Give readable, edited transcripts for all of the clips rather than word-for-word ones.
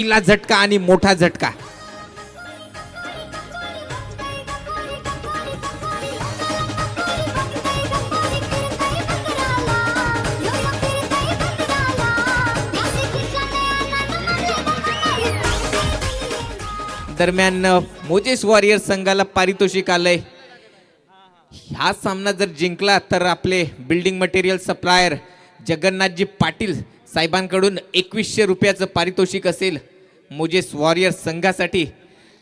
पहिला झटका आणि मोठा झटका. दरम्यान मोजेस वॉरियर्स संघाला पारितोषिक आलंय. हा सामना जर जिंकला तर आपले building material supplier Jagannathji Patil साहेबांकडून 2100 रुपयाचं पारितोषिक असेल मोजेस वॉरियर्स संघासाठी.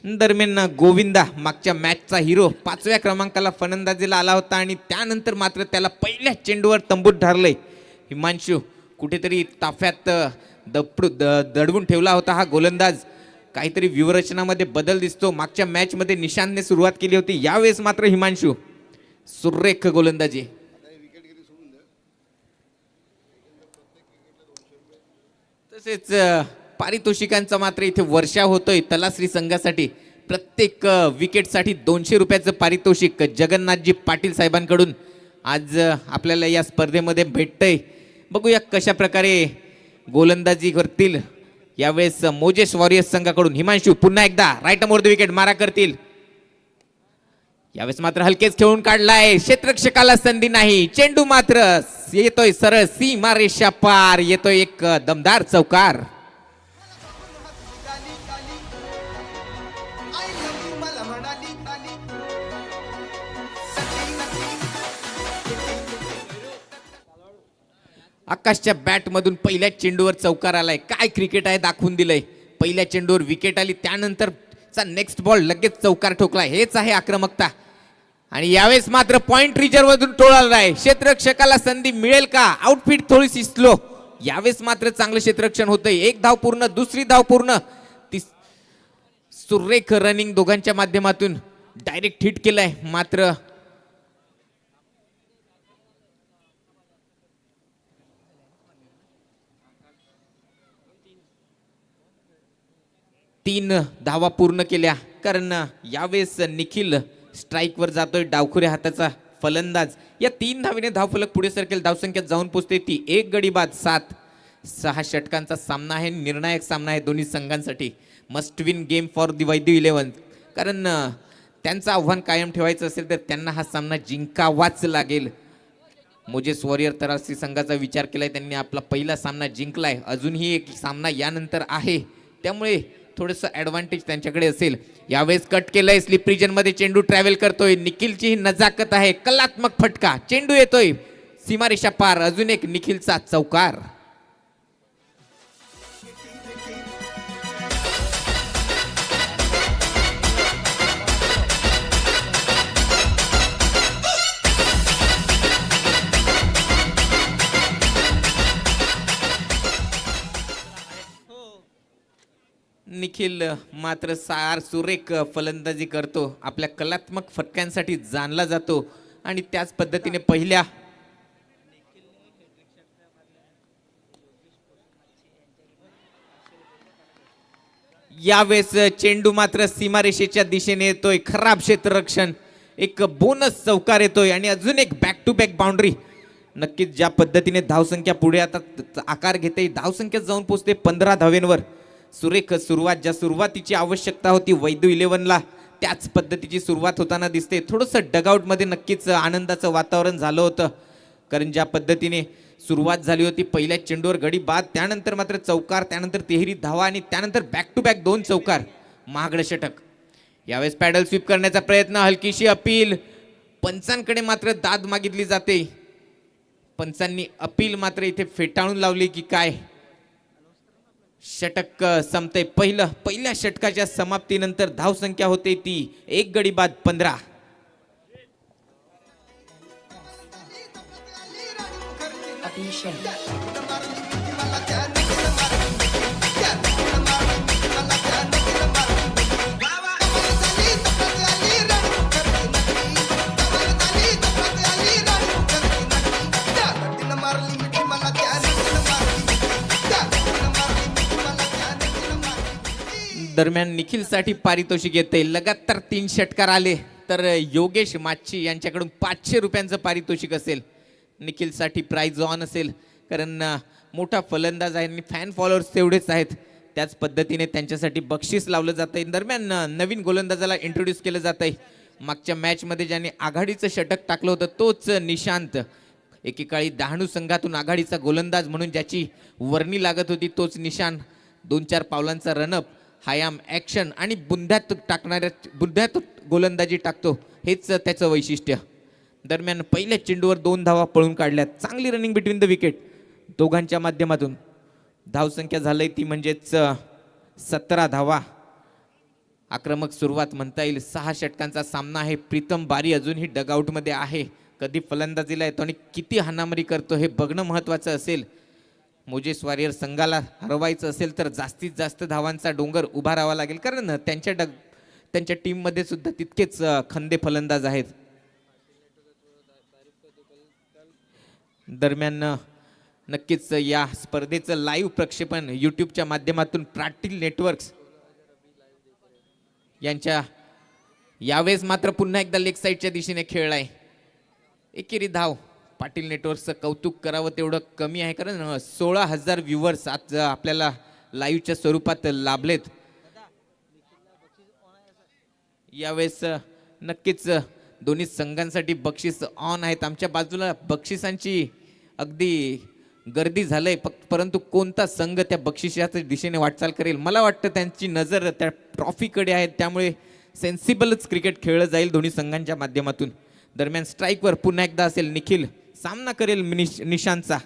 दरम्यान गोविंदा मागच्या मॅचचा हिरो 5व्या क्रमांकाला फलंदाजीला आला होता आणि त्यानंतर मात्र त्याला पहिल्या चेंडूवर तंबूत धरले. हिमांशू कुठेतरी ताफ्यात दडवून ठेवला होता हा गोलंदाज. काहीतरी व्यूहरचनामध्ये बदल दिसतो. मागच्या मॅचमध्ये निशांतने सुरुवात केली होती, यावेळेस मात्र हिमांशू सुरेख गोलंदाजी. तसेच पारितोषिकांचा मात्र इथे वर्षा होतोय तलाश्री संघासाठी. प्रत्येक विकेटसाठी 200 रुपयाचं पारितोषिक जगन्नाथजी पाटील साहेबांकडून आज आपल्याला या स्पर्धेमध्ये भेटतंय. बघूया कशा प्रकारे गोलंदाजी करतील यावेळेस मोजेस वॉरियर्स संघाकडून. हिमांशू पुन्हा एकदा राईट मोर द विकेट मारा करतील. यावेळेस मात्र हलकेच खेळून काढलाय, क्षेत्ररक्षकाला संधी नाही. चेंडू मात्र येतोय सरळ सीमा रेषा पार, येतोय एक दमदार चौकार. आकाशच्या बॅट मधून पहिल्या चेंडूवर चौकार आलाय. काय क्रिकेट आहे दाखवून दिलंय. पहिल्या चेंडूवर विकेट आली, त्यानंतर नेक्स्ट बॉल लगेच चौकार ठोकलाय. हेच आहे आक्रमकता. आणि यावेळेस मात्र पॉइंट रिजर्व मधून टोळालाय. क्षेत्ररक्षकाला संधी मिळेल का? आउटफिट थोडीशी स्लो. यावेळेस मात्र चांगलं क्षेत्ररक्षण होतंय. एक धाव पूर्ण, दुसरी धाव पूर्ण. सुरेख रनिंग दोघांच्या माध्यमातून डायरेक्ट हिट केलाय. मात्र तीन धावा पूर्ण केल्या, कारण यावेळेस निखिल स्ट्राईक वर जातोय. डावखुऱ्या हाताचा फलंदाज. या 3 धावेने धावफलक पुढे सरकेल. धावसंख्या जाऊन पोहोचते ती 1 गडी बाद 7. 6 षटकांचा सामना आहे. निर्णायक सामना आहे दोन्ही संघांसाठी. Must win game for the Vaidya 11, कारण त्यांचं आव्हान कायम ठेवायचं असेल तर त्यांना हा सामना जिंकावाच लागेल. मोजेस वॉरियर तलाश्री संघाचा विचार केलाय त्यांनी. आपला पहिला सामना जिंकलाय. अजूनही एक सामना यानंतर आहे, त्यामुळे थोडंसं ॲडव्हान्टेज त्यांच्याकडे असेल. यावेळेस कट केलंय. स्लिप रिजन मध्ये चेंडू ट्रॅव्हल करतोय. निखिलची ही नजाकत आहे. कलात्मक फटका. चेंडू येतोय सीमारेषा पार. अजून एक निखिलचा चौकार. निखिल मात्र सार सुरेख फलंदाजी करतो. आपल्या कलात्मक फटक्यांसाठी जाणला जातो आणि त्याच पद्धतीने पहिल्या यावेळेस चेंडू मात्र सीमारेषेच्या दिशेने येतोय. खराब क्षेत्ररक्षण. एक बोनस चौकार येतोय आणि अजून एक बॅक टू बॅक बाउंड्री. नक्कीच ज्या पद्धतीने धावसंख्या पुढे आता आकार घेते, धावसंख्या जाऊन पोहोचते 15 धावेंवर. सुरेख सुरुवात. ज्या सुरुवातीची आवश्यकता होती वैद्य 11ला, त्याच पद्धतीची सुरुवात होताना दिसते. थोडंसं डगआउटमध्ये नक्कीच आनंदाचं वातावरण झालं होतं, कारण ज्या पद्धतीने सुरुवात झाली होती पहिल्या चेंडूवर गडी बाद, त्यानंतर मात्र चौकार, त्यानंतर तिहेरी धावा आणि त्यानंतर बॅक टू बॅक 2 चौकार. महागडं षटक. यावेळेस पॅडल स्वीप करण्याचा प्रयत्न. हलकीशी अपील. पंचांकडे मात्र दाद मागितली जाते. पंचांनी अपील मात्र इथे फेटाळून लावली की काय? षटक संपते. पहिल्या षटकाच्या समाप्तीनंतर धावसंख्या होते ती 1 गडी बाद 15. दरम्यान निखिलसाठी पारितोषिक येते. लगातार 3 षटकार आले तर योगेश माच्छी यांच्याकडून 500 रुपयांचं पारितोषिक असेल. निखिलसाठी प्राइज ऑन असेल, कारण मोठा फलंदाज आहे आणि फॅन फॉलोअर्स तेवढेच आहेत. त्याच पद्धतीने त्यांच्यासाठी बक्षीस लावलं जात आहे. दरम्यान नवीन गोलंदाजाला इंट्रोड्यूस केलं जात आहे. मागच्या मॅचमध्ये ज्याने आघाडीचं षटक टाकलं होतं तोच निशांत, एकेकाळी डहाणू संघातून आघाडीचा गोलंदाज म्हणून ज्याची वर्णी लागत होती तोच निशांत 2-4 पावलांचा रनअप, हायाम ॲक्शन आणि बुंध्यात गोलंदाजी टाकतो, हेच त्याचं वैशिष्ट्य. दरम्यान पहिल्या चेंडूवर 2 धावा पळून काढल्यात. चांगली रनिंग बिटवीन द विकेट दोघांच्या माध्यमातून. धावसंख्या झालंय ती म्हणजेच 17 धावा. आक्रमक सुरुवात म्हणता येईल. 6 षटकांचा सामना आहे. प्रीतम बारी अजूनही डगआउटमध्ये आहे. कधी फलंदाजीला येतो आणि किती हाणामारी करतो हे बघणं महत्त्वाचं असेल. मोजेस वॉरियर संघाला हरवायचं असेल तर जास्तीत जास्त धावांचा डोंगर उभा राहावा लागेल, कारण त्यांच्या टीममध्ये सुद्धा तितकेच खंदे फलंदाज आहेत. दरम्यान नक्कीच या स्पर्धेचं लाईव्ह प्रक्षेपण यूट्यूबच्या माध्यमातून पाटील नेटवर्क्स यांच्या यावेळेस मात्र पुन्हा एकदा लेग साईडच्या दिशेने खेळलाय. एकेरी धाव. पाटील नेटवर्कचं कौतुक करावं तेवढं कमी आहे, कारण 16,000 व्ह्युअर्स आज आपल्याला लाईव्हच्या स्वरूपात लाभलेत. यावेळेस नक्कीच दोन्ही संघांसाठी बक्षीस ऑन आहेत. आमच्या बाजूला बक्षिसांची अगदी गर्दी झालंय, परंतु कोणता संघ त्या बक्षिसाच्या दिशेने वाटचाल करेल, मला वाटतं त्यांची नजर त्या ट्रॉफीकडे आहे. त्यामुळे सेन्सिबलच क्रिकेट खेळलं जाईल दोन्ही संघांच्या माध्यमातून. दरम्यान स्ट्राईकवर पुन्हा एकदा असेल निखिल, सामना करेल निशांतचा.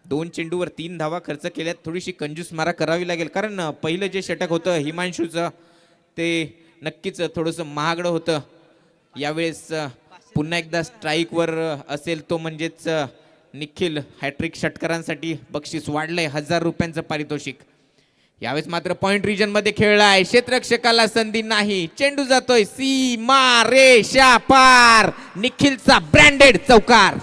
2 चेंडूवर 3 धावा खर्च केल्यात. थोडीशी कंजूस मारा करावी लागेल, कारण पहिलं जे षटक होतं हिमांशूचं ते नक्कीच थोडंसं महागडं होतं. यावेळेस पुन्हा एकदा स्ट्राईकवर असेल तो म्हणजेच निखिल. हॅट्रिक षटकारांसाठी बक्षीस वाढलंय, 1000 रुपयांचं पारितोषिक. यावेळेस मात्र पॉइंट रिजन मध्ये खेळलाय. क्षेत्ररक्षकाला संधी नाही. चेंडू जातोय सीमा रेषा पार. निखिलचा ब्रँडेड चौकार.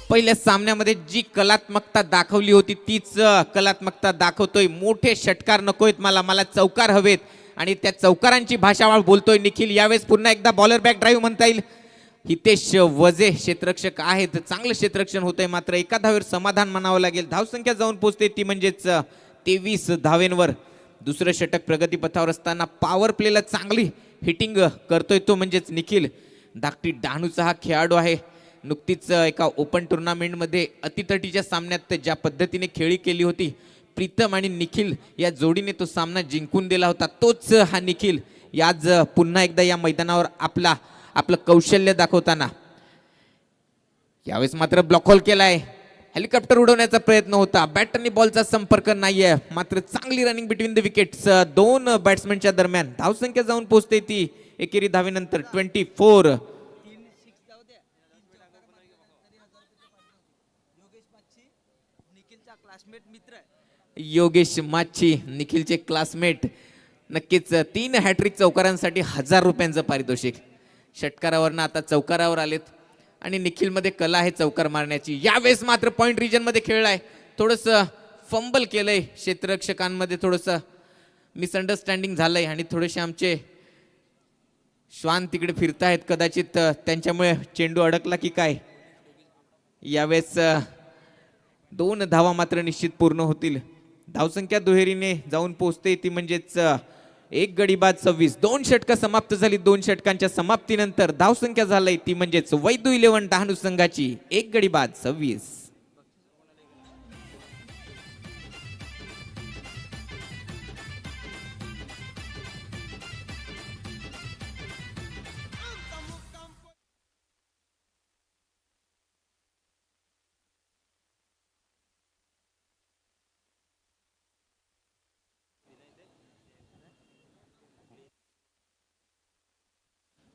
पहिल्या सामन्यामध्ये जी कलात्मकता दाखवली होती तीच कलात्मकता दाखवतोय. मोठे षटकार नकोयत मला चौकार हवेत, आणि त्या चौकारांची भाषा बोलतोय निखिल. यावेळेस पुन्हा एकदा बॉलर बॅक ड्राईव्ह म्हणता येईल. हितेश वजे क्षेत्ररक्षक आहेत. चांगलं क्षेत्ररक्षण होतंय, मात्र एका धावेवर समाधान मानावं लागेल. धावसंख्या जाऊन पोहोचते ती म्हणजेच 23 धावेंवर. दुसरं षटक प्रगतीपथावर असताना पॉवर प्लेला चांगली हिटिंग करतोय तो म्हणजेच निखिल. धाकटी डहाणूचा हा खेळाडू आहे. नुकतीच एका ओपन टुर्नामेंटमध्ये अतितटीच्या सामन्यात ज्या पद्धतीने खेळी केली होती प्रीतम आणि निखिल या जोडीने तो सामना जिंकून दिला होता, तोच हा निखिल आज पुन्हा एकदा या मैदानावर आपलं कौशल्य दाखवताना. यावेळेस मात्र ब्लॉक होल केलाय. हेलिकॉप्टर उडवण्याचा प्रयत्न होता. बॅट आणि बॉलचा संपर्क नाहीये, मात्र चांगली रनिंग बिटवीन द विकेट्स. 2 बॅट्समॅनच्या दरम्यान धावसंख्या जाऊन पोहोचते ती एकेरी धावेनंतर 24. योगेश माच्छी निखिलचे क्लासमेट. नक्कीच 3 हॅट्रिक चौकारांसाठी 1000 रुपयांचं पारितोषिक. षटकारावरनं आता चौकारावर आलेत आणि निखिलमध्ये कला आहे चौकार मारण्याची. यावेळेस मात्र पॉइंट रिजन मध्ये खेळलाय. थोडंसं फंबल केलंय. क्षेत्ररक्षकांमध्ये थोडंसं मिसअंडरस्टँडिंग झालंय आणि थोडेसे आमचे श्वान तिकडे फिरतायत, कदाचित त्यांच्यामुळे चेंडू अडकला की काय. यावेळेस 2 धावा मात्र निश्चित पूर्ण होतील. धावसंख्या दुहेरीने जाऊन पोहोचते ती म्हणजेच 1 गडी बाद 26. 2 षटकं समाप्त झाली. 2 षटकांच्या समाप्तीनंतर धावसंख्या झाली ती म्हणजेच वैदू 11 डहाणू संघाची 1 गडी बाद 26.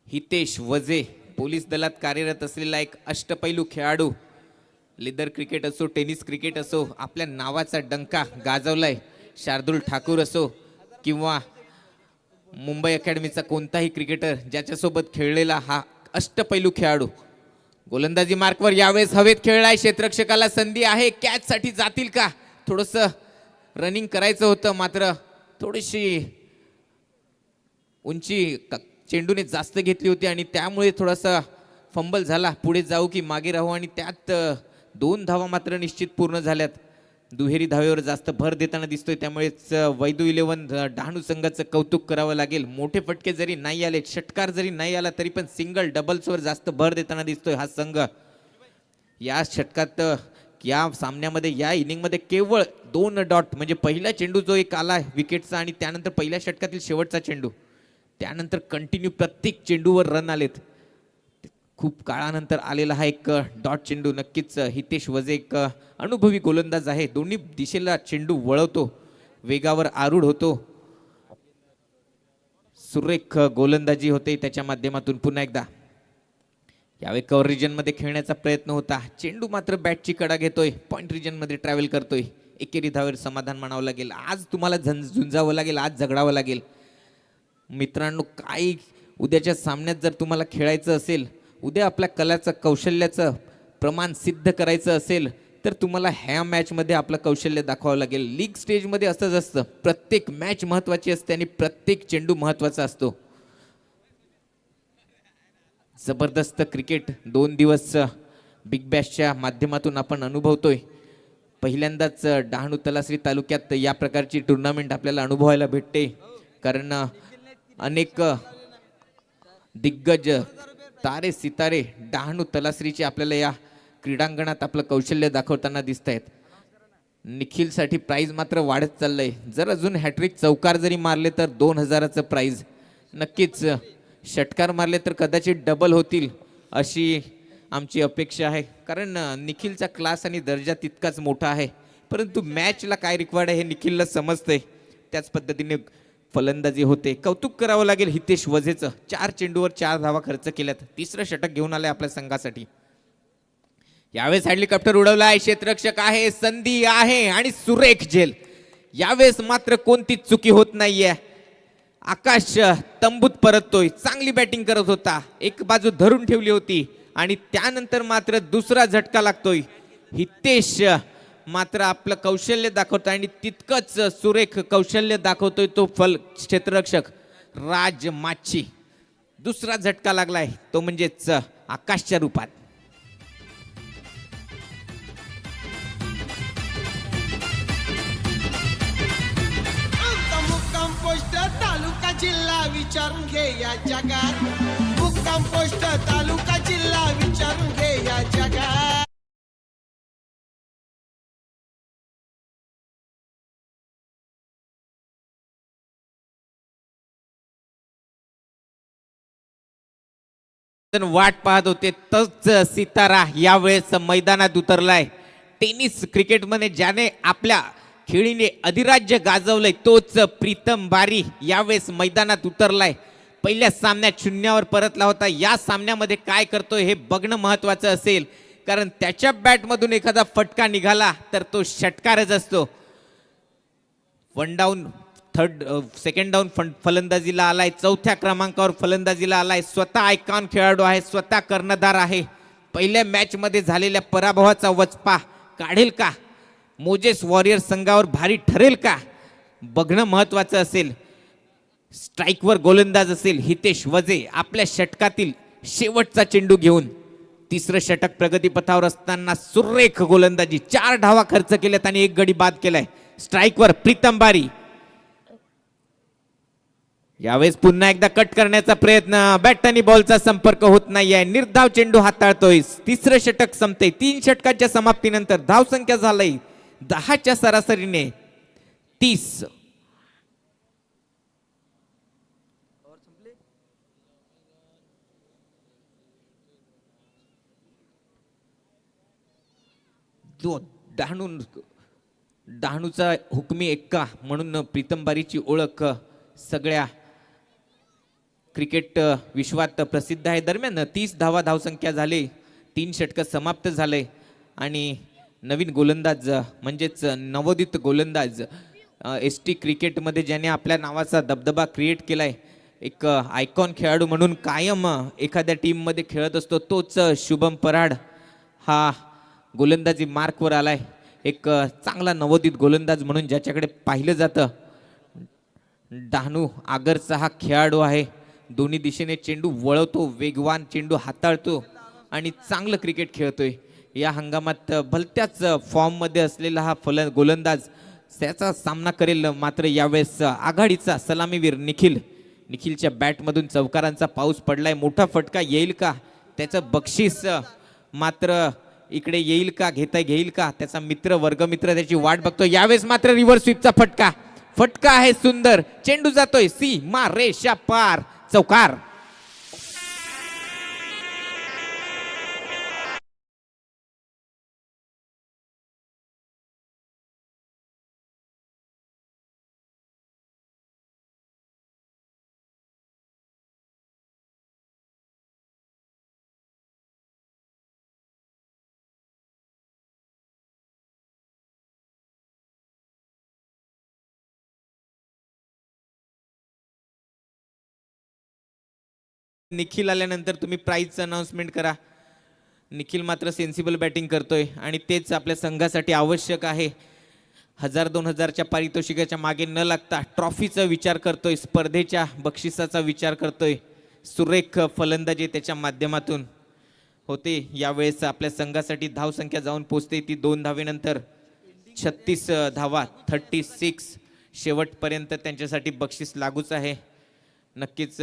हितेश वजे पोलीस दलात कार्यरत असलेला एक अष्टपैलू खेळाडू. लेदर क्रिकेट असो, टेनिस क्रिकेट असो, आपल्या नावाचा डंका गाजवलाय. शार्दुल ठाकूर असो किंवा मुंबई अकॅडमीचा कोणताही क्रिकेटर ज्याच्यासोबत खेळलेला हा अष्टपैलू खेळाडू. गोलंदाजी मार्कवर यावेळेस हवेत खेळलाय, क्षेत्ररक्षकाला संधी आहे, कॅच साठी जातील का? थोडस रनिंग करायचं होतं, मात्र थोडीशी उंची चेंडूने जास्त घेतली होती आणि त्यामुळे थोडासा फंबल झाला. पुढे जाऊ की मागे राहू, आणि त्यात 2 धावा मात्र निश्चित पूर्ण झाल्यात. दुहेरी धावेवर जास्त भर देताना दिसतोय, त्यामुळेच वैदू 11 डहाणू संघाचं कौतुक करावं लागेल. मोठे फटके जरी नाही आले, षटकार जरी नाही आला, तरी पण सिंगल डबल्सवर जास्त भर देताना दिसतोय हा संघ. या षटकात या सामन्यामध्ये या इनिंगमध्ये केवळ 2 डॉट, म्हणजे पहिला चेंडू जो एक आला विकेटचा आणि त्यानंतर पहिल्या षटकातील शेवटचा चेंडू, त्यानंतर कंटिन्यू प्रत्येक चेंडूवर रन आलेत. खूप काळानंतर आलेला हा एक डॉट चेंडू. नक्कीच हितेश वजे एक अनुभवी गोलंदाज आहे, दोन्ही दिशेला चेंडू वळवतो, वेगावर आरूढ होतो. सुरेख गोलंदाजी होते त्याच्या माध्यमातून. पुन्हा एकदा यावेळी कव्हर रिजन मध्ये खेळण्याचा प्रयत्न होता, चेंडू मात्र बॅटची कडा घेतोय, पॉइंट रिजन मध्ये ट्रॅव्हल करतोय. एकेरी धावेवर समाधान मानावं लागेल. आज तुम्हाला झुंजावं लागेल, आज झगडावं लागेल मित्रांनो. काय उद्याच्या सामन्यात जर तुम्हाला खेळायचं असेल, उद्या आपल्या कलाचं कौशल्याचं प्रमाण सिद्ध करायचं असेल, तर तुम्हाला ह्या मॅचमध्ये आपलं कौशल्य दाखवावं लागेल. लीग स्टेजमध्ये असंच असतं, प्रत्येक मॅच महत्त्वाची असते आणि प्रत्येक चेंडू महत्त्वाचा असतो. जबरदस्त क्रिकेट 2 दिवस बिग बॅशच्या माध्यमातून आपण अनुभवतोय. पहिल्यांदाच डहाणू तलासरी तालुक्यात या प्रकारची टुर्नामेंट आपल्याला अनुभवायला भेटते, कारण अनेक दिग्गज तारे सितारे डहाणू तलासरीचे आपल्याला या क्रीडांगणात आपलं कौशल्य दाखवताना दिसत आहेत. निखिलसाठी प्राइज मात्र वाढत चाललंय. जर अजून हॅट्रिक चौकार जरी मारले तर 2000चं प्राइज. नक्कीच षटकार मारले तर कदाचित डबल होतील अशी आमची अपेक्षा आहे, कारण निखिलचा क्लास आणि दर्जा तितकाच मोठा आहे. परंतु मॅचला काय रिक्वायर्ड आहे हे निखिलला समजतंय, त्याच पद्धतीने फलंदाजी होते. कौतुक करावं लागेल हितेश वझेचं. 4 चेंडूवर 4 धावा खर्च केल्यात, 3रं षटक घेऊन आलंय आपल्या संघासाठी. यावेळेस हेलिकॉप्टर उडवलाय, क्षेत्ररक्षक आहे, संधी आहे आणि सुरेख झेल. यावेळेस मात्र कोणतीच चुकी होत नाहीये. आकाश तंबूत परततोय, चांगली बॅटिंग करत होता, एक बाजू धरून ठेवली होती आणि त्यानंतर मात्र दुसरा झटका लागतोय. हितेश मात्र आपलं कौशल्य दाखवतोय आणि तितकंच सुरेख कौशल्य दाखवतोय तो क्षेत्ररक्षक राज माची. दुसरा झटका लागलाय, तो म्हणजेच आकाशच्या रूपात. मुक्काम पोस्ट तालुका जिल्हा विचारून घे या जगात. मुक्काम पोस्ट तालुका जिल्हा विचारून घे या जगात. वाट पाहत होते, तोच सितारा यावेळेस मैदानात उतरलाय. टेनिस क्रिकेटमध्ये ज्याने आपल्या खेळीने अधिराज्य गाजवलंय, तोच प्रीतम बारी यावेळेस मैदानात उतरलाय. पहिल्या सामन्यात 0वर परतला होता. या सामन्यामध्ये काय करतोय हे बघणं महत्वाचं असेल, कारण त्याच्या बॅटमधून एखादा फटका निघाला तर तो षटकारच असतो. 1 डाऊन सेकंड डाऊन फलंदाजीला आलाय, 4थ्या क्रमांकावर फलंदाजीला आलाय. स्वतः आयकॉन खेळाडू आहे, स्वतः कर्णधार आहे. पहिल्या मॅच मध्ये झालेल्या पराभवाचा वचपा काढेल का? मोजेस वॉरियर संघावर भारी ठरेल का? बघणं महत्वाचं असेल. स्ट्राईकवर गोलंदाज असेल हितेश वजे, आपल्या षटकातील शेवटचा चेंडू घेऊन 3रं षटक प्रगतीपथावर असताना सुरेख गोलंदाजी. 4 धावा खर्च केल्यात आणि 1 गडी बाद केलाय. स्ट्राईकवर प्रीतम बारी. यावेळेस पुन्हा एकदा कट करण्याचा प्रयत्न, बॅट आणि बॉलचा संपर्क होत नाहीये. निर्धाव चेंडू हाताळतोय. 3रं षटक संपते. 3 षटकाच्या समाप्तीनंतर धावसंख्या झालंय 10च्या सरासरीने 30. डहाणूचा हुकमी एक्का म्हणून प्रीतम बारीची ओळख सगळ्या क्रिकेट विश्वात प्रसिद्ध आहे. दरम्यान 30 धावा धावसंख्या झाली, 3 षटक समाप्त झाले आणि नवीन गोलंदाज म्हणजेच नवोदित गोलंदाज ST क्रिकेटमध्ये ज्याने आपल्या नावाचा दबदबा क्रिएट केलाय, एक आयकॉन खेळाडू म्हणून कायम एखाद्या टीममध्ये खेळत असतो तोच शुभम पराड हा गोलंदाजी मार्कवर आलाय. एक चांगला नवोदित गोलंदाज म्हणून ज्याच्याकडे पाहिलं जातं. डहाणू आगरचा हा खेळाडू आहे. दोन्ही दिशेने चेंडू वळवतो, वेगवान चेंडू हाताळतो आणि चांगलं क्रिकेट खेळतोय. या हंगामात भलत्याच फॉर्ममध्ये असलेला हा गोलंदाज त्याचा सामना करेल. मात्र यावेळेस आघाडीचा सलामीवीर निखिलच्या बॅटमधून चौकारांचा पाऊस पडलाय. मोठा फटका येईल का, त्याचं बक्षीस मात्र इकडे येईल का, घेईल का, त्याचा वर्गमित्र त्याची वाट बघतो. यावेळेस मात्र रिव्हर्स स्वीपचा फटका आहे सुंदर. चेंडू जातोय सीमा रेषा पार, चौकार. निखिल आल्यानंतर तुम्ही प्राइजचं अनाउन्समेंट करा. निखिल मात्र सेन्सिबल बॅटिंग करतोय आणि तेच आपल्या संघासाठी आवश्यक आहे. 1000-2000च्या पारितोषिकाच्या मागे न लागता ट्रॉफीचा विचार करतोय, स्पर्धेच्या बक्षिसाचा विचार करतोय. सुरेख फलंदाजी त्याच्या माध्यमातून होते. यावेळेस आपल्या संघासाठी धावसंख्या जाऊन पोचते ती 2 धावेनंतर 36 धावा, 36. शेवटपर्यंत त्यांच्यासाठी बक्षीस लागूच आहे. नक्कीच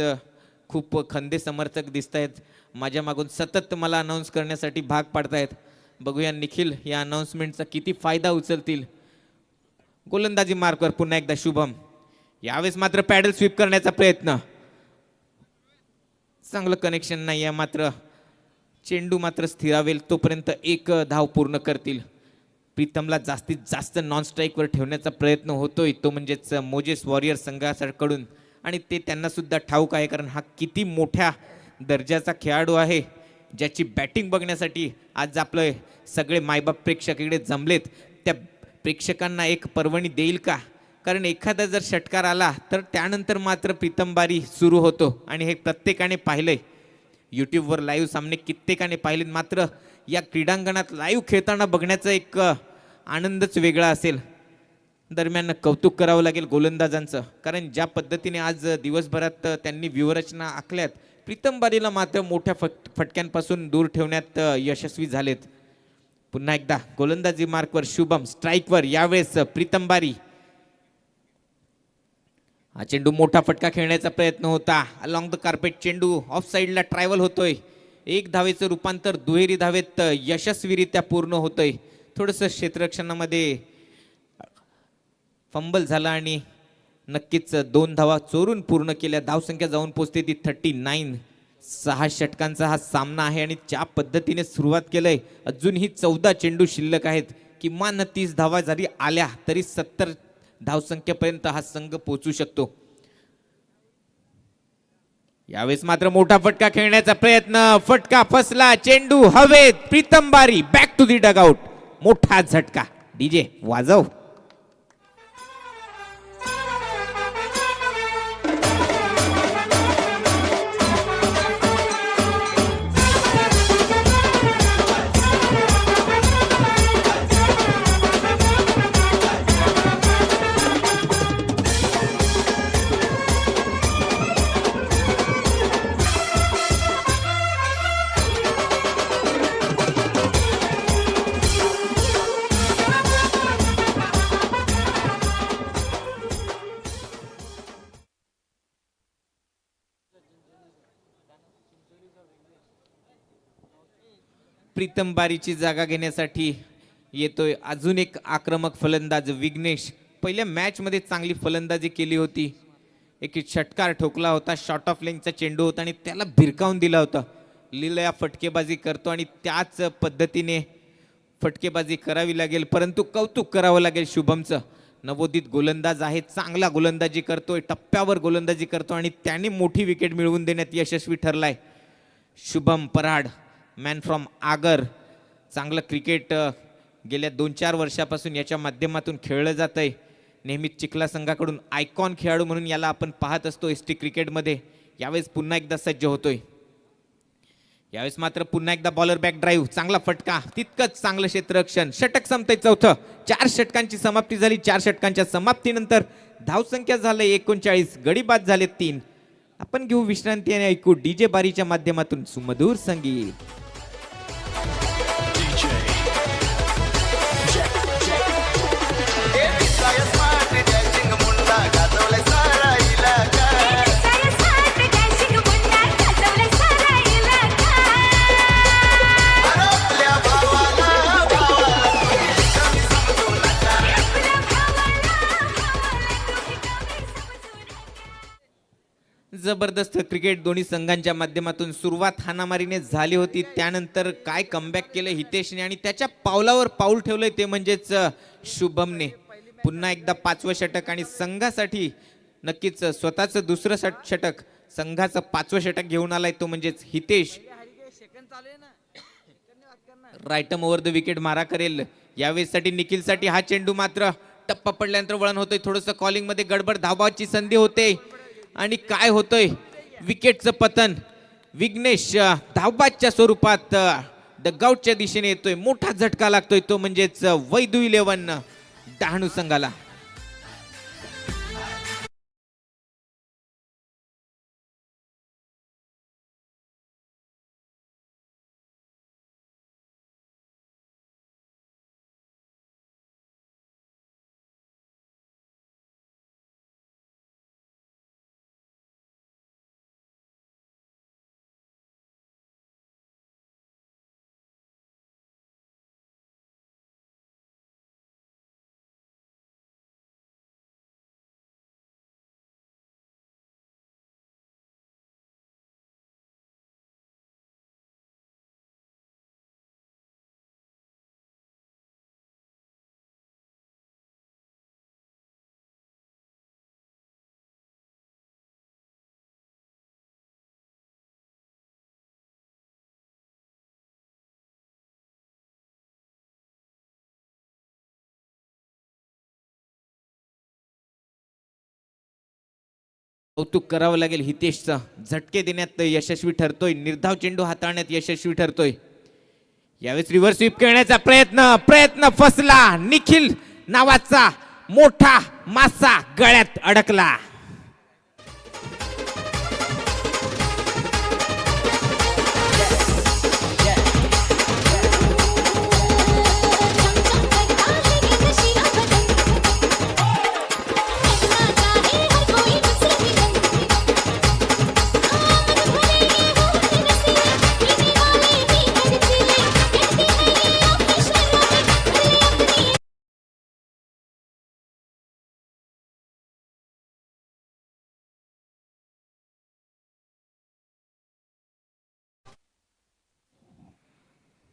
खूप खंदे समर्थक दिसत आहेत माझ्या मागून, सतत मला अनाऊन्स करण्यासाठी भाग पाडतायत. बघूया निखिल या अनाउन्समेंटचा किती फायदा उचलतील. गोलंदाजी मार्कवर पुन्हा एकदा शुभम. यावेळेस मात्र पॅडल स्वीप करण्याचा प्रयत्न, चांगलं कनेक्शन नाही आहे. मात्र चेंडू मात्र स्थिरावेल तोपर्यंत 1 धाव पूर्ण करतील. प्रीतमला जास्तीत जास्त नॉन स्ट्राईकवर ठेवण्याचा प्रयत्न होतोय, तो म्हणजेच मोजेस वॉरियर संघाकडून. आणि ते त्यांना सुद्धा ठाऊक आहे, कारण हा किती मोठ्या दर्जाचा खेळाडू आहे, ज्याची बॅटिंग बघण्यासाठी आज आपले सगळे मायबाप प्रेक्षक इकडे जमलेत. त्या प्रेक्षकांना एक पर्वणी देईल का, कारण एखादा जर षटकार आला तर त्यानंतर मात्र प्रीतमबारी सुरू होतो. आणि हे प्रत्येकाने पाहिलंय, यूट्यूबवर लाईव्ह सामने कित्येकाने पाहिले. मात्र या क्रीडांगणात लाईव्ह खेळताना बघण्याचा एक आनंदच वेगळा असेल. दरम्यान कौतुक करावं लागेल गोलंदाजांचं, कारण ज्या पद्धतीने आज दिवसभरात त्यांनी व्यूहरचना आखल्यात, प्रीतम बारीला मात्र मोठ्या फटक्यांपासून दूर ठेवण्यात यशस्वी झालेत. पुन्हा एकदा गोलंदाजी मार्कवर शुभम, स्ट्राईकवर यावेळेस प्रीतम बारी. हा चेंडू मोठा फटका खेळण्याचा प्रयत्न होता. अलॉंग द कार्पेट चेंडू ऑफ साईडला ट्रॅव्हल होतोय. 1 धावेचं रूपांतर दुहेरी धावेत यशस्वीरित्या पूर्ण होतंय. थोडंसं क्षेत्ररक्षणामध्ये फंबल झाला आणि नक्कीच 2 धावा चोरून पूर्ण केल्या. धावसंख्या जाऊन पोचते ती 39. 6 षटकांचा हा सामना आहे आणि ज्या पद्धतीने सुरुवात केलंय, अजूनही 14 चेंडू शिल्लक आहेत. किमान 30 धावा जरी आल्या तरी 70 धावसंख्येपर्यंत हा संघ पोहोचू शकतो. यावेळेस मात्र मोठा फटका खेळण्याचा प्रयत्न, फटका फसला, चेंडू हवेत. प्रीतम बारी बॅक टू दी डगआउट. मोठा झटका. डीजे वाजव. प्रीतम बारीची जागा घेण्यासाठी येतोय अजून एक आक्रमक फलंदाज विघ्नेश. पहिल्या मॅच मध्ये चांगली फलंदाजी केली होती. एक षटकार ठोकला होता, शॉर्ट ऑफ लेंथचा चेंडू होता आणि त्याला भिरकावून दिला होता. लीला फटकेबाजी करतो आणि त्याच पद्धतीने फटकेबाजी करावी लागेल. परंतु कौतुक करावं लागेल शुभमचं. नवोदित गोलंदाज आहे, चांगला गोलंदाजी करतोय, टप्प्यावर गोलंदाजी करतो आणि त्याने मोठी विकेट मिळवून देण्यात यशस्वी ठरलाय. शुभम पराड, मॅन फ्रॉम आगर. चांगलं क्रिकेट गेल्या 2-4 वर्षापासून याच्या माध्यमातून खेळलं जात आहे. नेहमीच चिखला संघाकडून आयकॉन खेळाडू म्हणून याला आपण पाहत असतो एसटी क्रिकेटमध्ये. यावेळेस पुन्हा एकदा सज्ज होतोय. यावेळेस मात्र पुन्हा एकदा बॉलर बॅक ड्राईव्ह, चांगला फटका, तितकंच चांगलं क्षेत्ररक्षण. षटक संपतंय चौथं. 4 षटकांची समाप्ती झाली. 4 षटकांच्या समाप्तीनंतर धावसंख्या झाले 39, गडी बाद झाले 3. आपण घेऊ विश्रांती आणि ऐकू डीजे बारीच्या माध्यमातून सुमधूर संगीत. जबरदस्त क्रिकेट दोन्ही संघांच्या माध्यमातून सुरुवात हाणामारीने झाली होती. त्यानंतर काय कमबॅक केलं हितेशने आणि त्याच्या पावलावर पाऊल ठेवलंय ते म्हणजेच शुभमने. पुन्हा एकदा 5वं षटक आणि संघासाठी नक्कीच स्वतःचं दुसरं षटक, संघाचं 5वं षटक घेऊन आलाय तो म्हणजेच हितेश. राईटम ओव्हर द विकेट मारा करेल यावेळेसाठी निखिलसाठी. हा चेंडू मात्र टप्पा पडल्यानंतर वळण होतोय, थोडंसं कॉलिंग मध्ये गडबड, धावाची संधी होते आणि काय होतंय, विकेटचं पतन. विघ्नेश धावबादच्या स्वरूपात डगआउटच्या दिशेने येतोय. मोठा झटका लागतोय तो म्हणजेच वैदू 11 डहाणू संघाला. कौतुक करावं लागेल हितेशचं. झटके देण्यात यशस्वी ठरतोय, निर्धाव चेंडू हाताळण्यात यशस्वी ठरतोय. यावेळेस रिव्हर्स स्वीप करण्याचा प्रयत्न फसला. निखिल नावाचा मोठा मासा गळ्यात अडकला.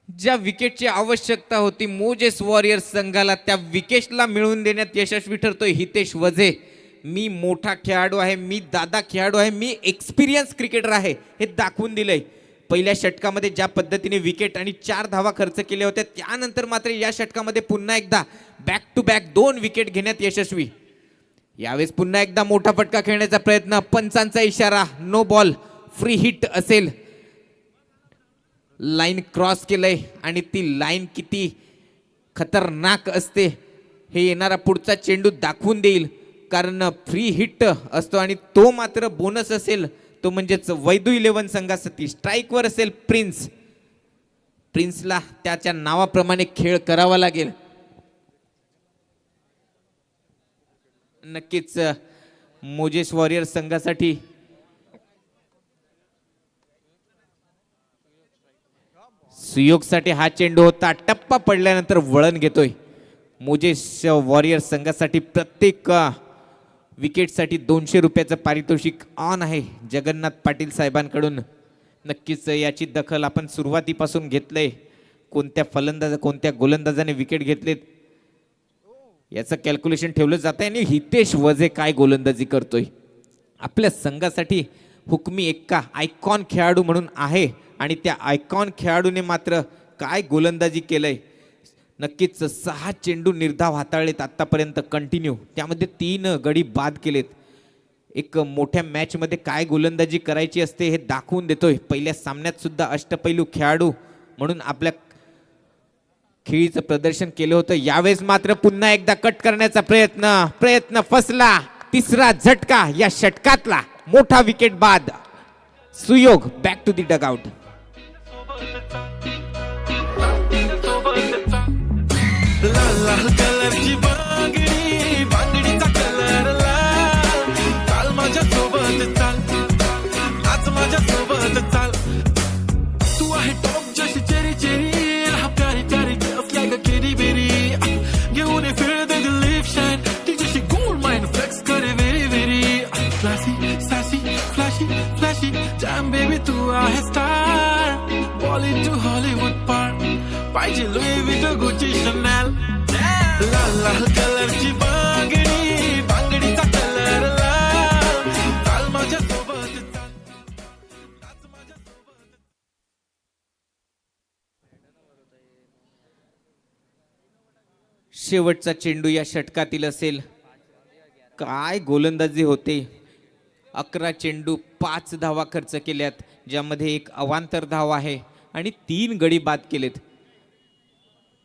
ज्या विकेटची आवश्यकता होती मोजेस वॉरियर्स संघाला, त्या विकेटला मिळवून देण्यात यशस्वी ठरतोय हितेश वझे. मी मोठा खेळाडू आहे, मी दादा खेळाडू आहे, मी एक्सपिरियन्स क्रिकेटर आहे हे दाखवून दिलंय. पहिल्या षटकामध्ये ज्या पद्धतीने विकेट आणि 4 धावा खर्च केल्या होत्या, त्यानंतर मात्र या षटकामध्ये पुन्हा एकदा बॅक टू बॅक 2 विकेट घेण्यात यशस्वी. यावेळेस पुन्हा एकदा मोठा फटका खेळण्याचा प्रयत्न, पंचांचा इशारा, नो बॉल, फ्री हिट असेल. लाईन क्रॉस केलंय आणि ती लाईन किती खतरनाक असते हे येणारा पुढचा चेंडू दाखवून देईल, कारण फ्री हिट असतो आणि तो मात्र बोनस असेल तो म्हणजेच वैदू 11 संघासाठी. स्ट्राईकवर असेल प्रिन्सला त्याच्या नावाप्रमाणे खेळ करावा लागेल. नक्कीच मोजेस वॉरियर संघासाठी सुयोगसाठी हा चेंडू होता. टप्पा पडल्यानंतर वळण घेतोय. मोजेस वॉरियर संघासाठी प्रत्येक विकेटसाठी 200 रुपयाचं पारितोषिक ऑन आहे जगन्नाथ पाटील साहेबांकडून. नक्कीच याची दखल आपण सुरुवातीपासून घेतलंय. कोणत्या गोलंदाजाने विकेट घेतलेत याचं कॅल्क्युलेशन ठेवलं जात आहे आणि हितेश वझे काय गोलंदाजी करतोय. आपल्या संघासाठी हुकमी एक्का आयकॉन खेळाडू म्हणून आहे आणि त्या आयकॉन खेळाडूने मात्र काय गोलंदाजी केलंय. नक्कीच 6 चेंडू निर्धाव हाताळलेत आतापर्यंत कंटिन्यू, त्यामध्ये 3 गडी बाद केलेत. एक मोठ्या मॅच मध्ये काय गोलंदाजी करायची असते हे दाखवून देतोय. पहिल्या सामन्यात सुद्धा अष्टपैलू खेळाडू म्हणून आपल्या खेळीचं प्रदर्शन केलं होतं. यावेळेस मात्र पुन्हा एकदा कट करण्याचा प्रयत्न फसला. तिसरा झटका या षटकातला, मोठा विकेट बाद. सुयोग बॅक टू दी डगआउट. लाल लाल कलरची बांगडी, बांगडीचा कलर लाल. चाल माझ्या सोबत चाल, नाच माझ्या सोबत चाल. तू आहे टॉप जशी चेरी चेरी, हा प्यारी प्यारी जस्ट लाईक अ केरी बेरी. घेऊन ये फिर दे द लिप शाईन, तिच्याशी गोल्ड माइन फ्लेक्स करे very very. Classy sassy flashy flashy jam baby, तू आहे स्टार. बॉलिंग टू हॉलिवूड पार, पाहिजे लुई विटो गुची शनेल. लाल लाल कलरची बांगडी, बांगडीचा कलर लाल. चाल माझ्या सोबत चाल, नाच माझ्या सोबत. शेवटचा चेंडू या षटकातील असेल. काय गोलंदाजी होते. 11 चेंडू 5 धावा खर्च केल्यात, ज्यामध्ये एक अवांतर धाव आहे आणि 3 गडी बाद केलेत.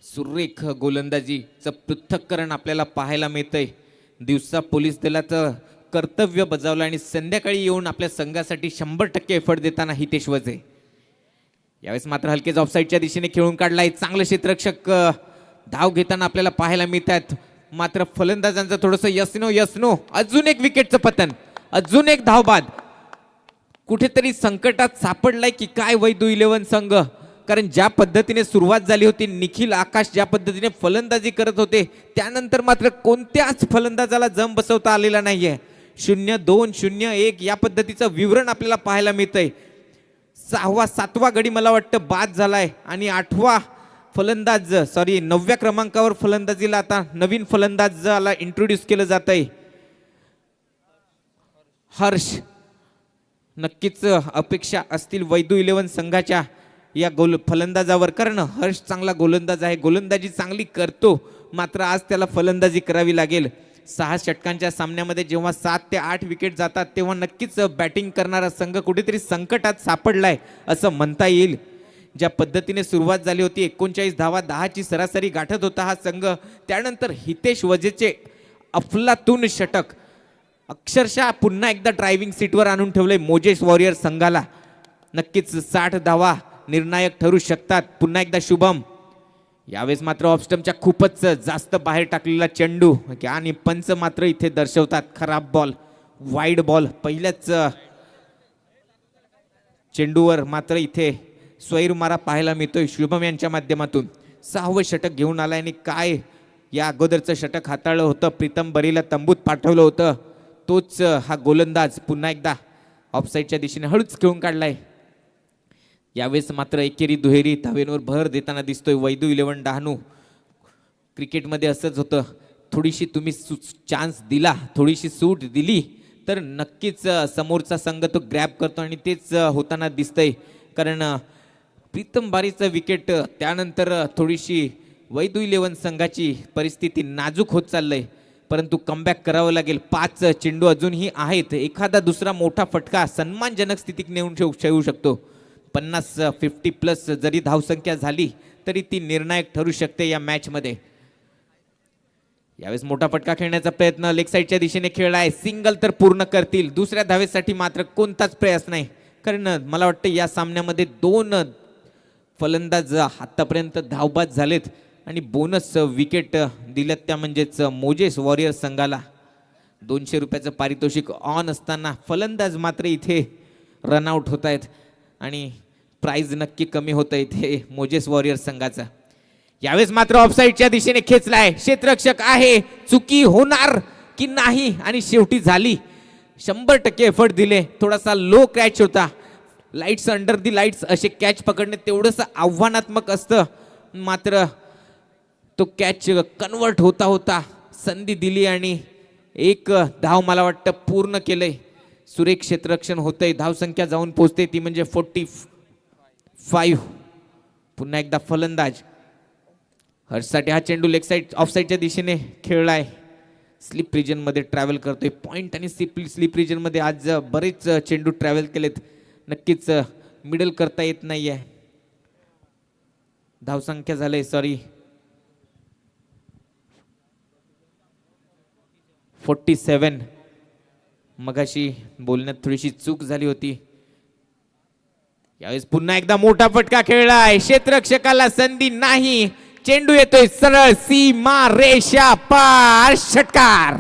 सुरेख गोलंदाजीचं पृथक्करण आपल्याला पाहायला मिळतंय. दिवसा पोलीस दलाचं कर्तव्य बजावलं आणि संध्याकाळी येऊन आपल्या संघासाठी 100% एफर्ट देताना हितेश वजे. यावेळेस मात्र हलकेच ऑफसाईडच्या दिशेने खेळून काढलाय. चांगलं क्षेत्ररक्षक धाव घेताना आपल्याला पाहायला मिळतात. मात्र फलंदाजांचं थोडंसं यस्नो. अजून एक विकेटचं पतन, अजून एक धाव बाद. कुठेतरी संकटात सापडलाय की काय वैदू 11 संघ. कारण ज्या पद्धतीने सुरुवात झाली होती, निखिल आकाश ज्या पद्धतीने फलंदाजी करत होते, त्यानंतर मात्र कोणत्याच फलंदाजाला जम बसवता आलेला नाहीये. 0-2 0-1 या पद्धतीचं विवरण आपल्याला पाहायला मिळतंय. 6वा 7वा गडी मला वाटतं बाद झालाय आणि 8वा फलंदाज 9व्या क्रमांकावर फलंदाजीला आता नवीन फलंदाजाला इंट्रोड्यूस केलं जात आहे. हर्ष. नक्कीच अपेक्षा असतील वैदू 11 संघाच्या या फलंदाजावर, कारण हर्ष चांगला गोलंदाज आहे, गोलंदाजी चांगली करतो. मात्र आज त्याला फलंदाजी करावी लागेल. 6 षटकांच्या सामन्यामध्ये जेव्हा 7 ते 8 विकेट जातात, तेव्हा नक्कीच बॅटिंग करणारा संघ कुठेतरी संकटात सापडलाय असं म्हणता येईल. ज्या पद्धतीने सुरुवात झाली होती, 39 धावा 10ची सरासरी गाठत होता हा संघ. त्यानंतर हितेश वजेचे अफलातून षटक अक्षरशः पुन्हा एकदा ड्रायव्हिंग सीटवर आणून ठेवले मोजेस वॉरियर संघाला. नक्कीच 60 धावा निर्णायक ठरू शकतात. पुन्हा एकदा शुभम. यावेळेस मात्र ऑफस्टमच्या खूपच जास्त बाहेर टाकलेला चेंडू आणि पंच मात्र इथे दर्शवतात खराब बॉल, वाईड बॉल. पहिल्याच चेंडूवर मात्र इथे स्वैरमारा पाहायला मिळतोय शुभम यांच्या माध्यमातून. 6वं षटक घेऊन आलाय आणि काय या अगोदरचं षटक हाताळलं होतं, प्रीतम बरीला तंबूत पाठवलं होतं, तोच हा गोलंदाज पुन्हा एकदा ऑफसाईडच्या दिशेने हळूच खेळून काढलाय. यावेळेस मात्र एकेरी दुहेरी धावेंवर भर देताना दिसतोय वैदू 11 डहाणू. क्रिकेटमध्ये असंच होतं, थोडीशी तुम्ही चान्स दिला, थोडीशी सूट दिली तर नक्कीच समोरचा संघ तो ग्रॅब करतो आणि तेच होताना दिसतंय. कारण प्रीतम बारीचं विकेट त्यानंतर थोडीशी वैदू 11 संघाची परिस्थिती नाजूक होत चाललंय, परंतु कमबॅक करावं लागेल. 5 चेंडू अजूनही आहेत. एखादा दुसरा मोठा फटका सन्मानजनक स्थितीत नेऊन ठेवू शकतो. 50-50+ जरी धावसंख्या झाली तरी ती निर्णायक ठरू शकते या मॅच मध्ये. यावेळेस मोठा फटका खेळण्याचा प्रयत्न लेग साईडच्या दिशेने खेळलाय. सिंगल तर पूर्ण करतील. दुसऱ्या धावेसाठी मात्र कोणताच प्रयास नाही, कारण मला वाटतं या सामन्यामध्ये 2 फलंदाज आतापर्यंत धावबाद झालेत आणि बोनस विकेट दिल्यात, त्या म्हणजेच मोजेस वॉरियर संघाला. 200 रुपयाचं पारितोषिक ऑन असताना फलंदाज मात्र इथे रनआउट होत आहेत आणि प्राइज नक्की कमी होत आहे इथे मोजेस वॉरियर संघाचा. यावेळेस मात्र ऑफसाईडच्या दिशेने खेचलाय. क्षेत्ररक्षक आहे, चुकी होणार की नाही आणि शेवटी झाली. 100% एफर्ट दिले. थोडासा लो कॅच होता. लाईट्स अंडर दी लाईट्स असे कॅच पकडणे तेवढंसं आव्हानात्मक असतं, मात्र तो कॅच कन्वर्ट होता संधी दिली आणि एक धाव मला वाटतं पूर्ण केलंय. सुरेख क्षेत्ररक्षण होतंय. धावसंख्या जाऊन पोहोचते ती म्हणजे 45. पुन्हा एकदा फलंदाज हर्षसाठी हा चेंडू लेग साईड ऑफ साईडच्या दिशेने खेळलाय. स्लिप रिजन मध्ये ट्रॅव्हल करतोय. पॉइंट आणि स्लिप रिजन मध्ये आज बरेच चेंडू ट्रॅव्हल केलेत. नक्कीच मिडल करता येत नाहीये. धावसंख्या झाले 47. मगाशी बोलण्यात थोडीशी चूक झाली होती. यावेळेस पुन्हा एकदा मोठा फटका खेळलाय. क्षेत्ररक्षकाला संधी नाही. चेंडू येतोय सरळ सीमा रेषा पार. षटकार.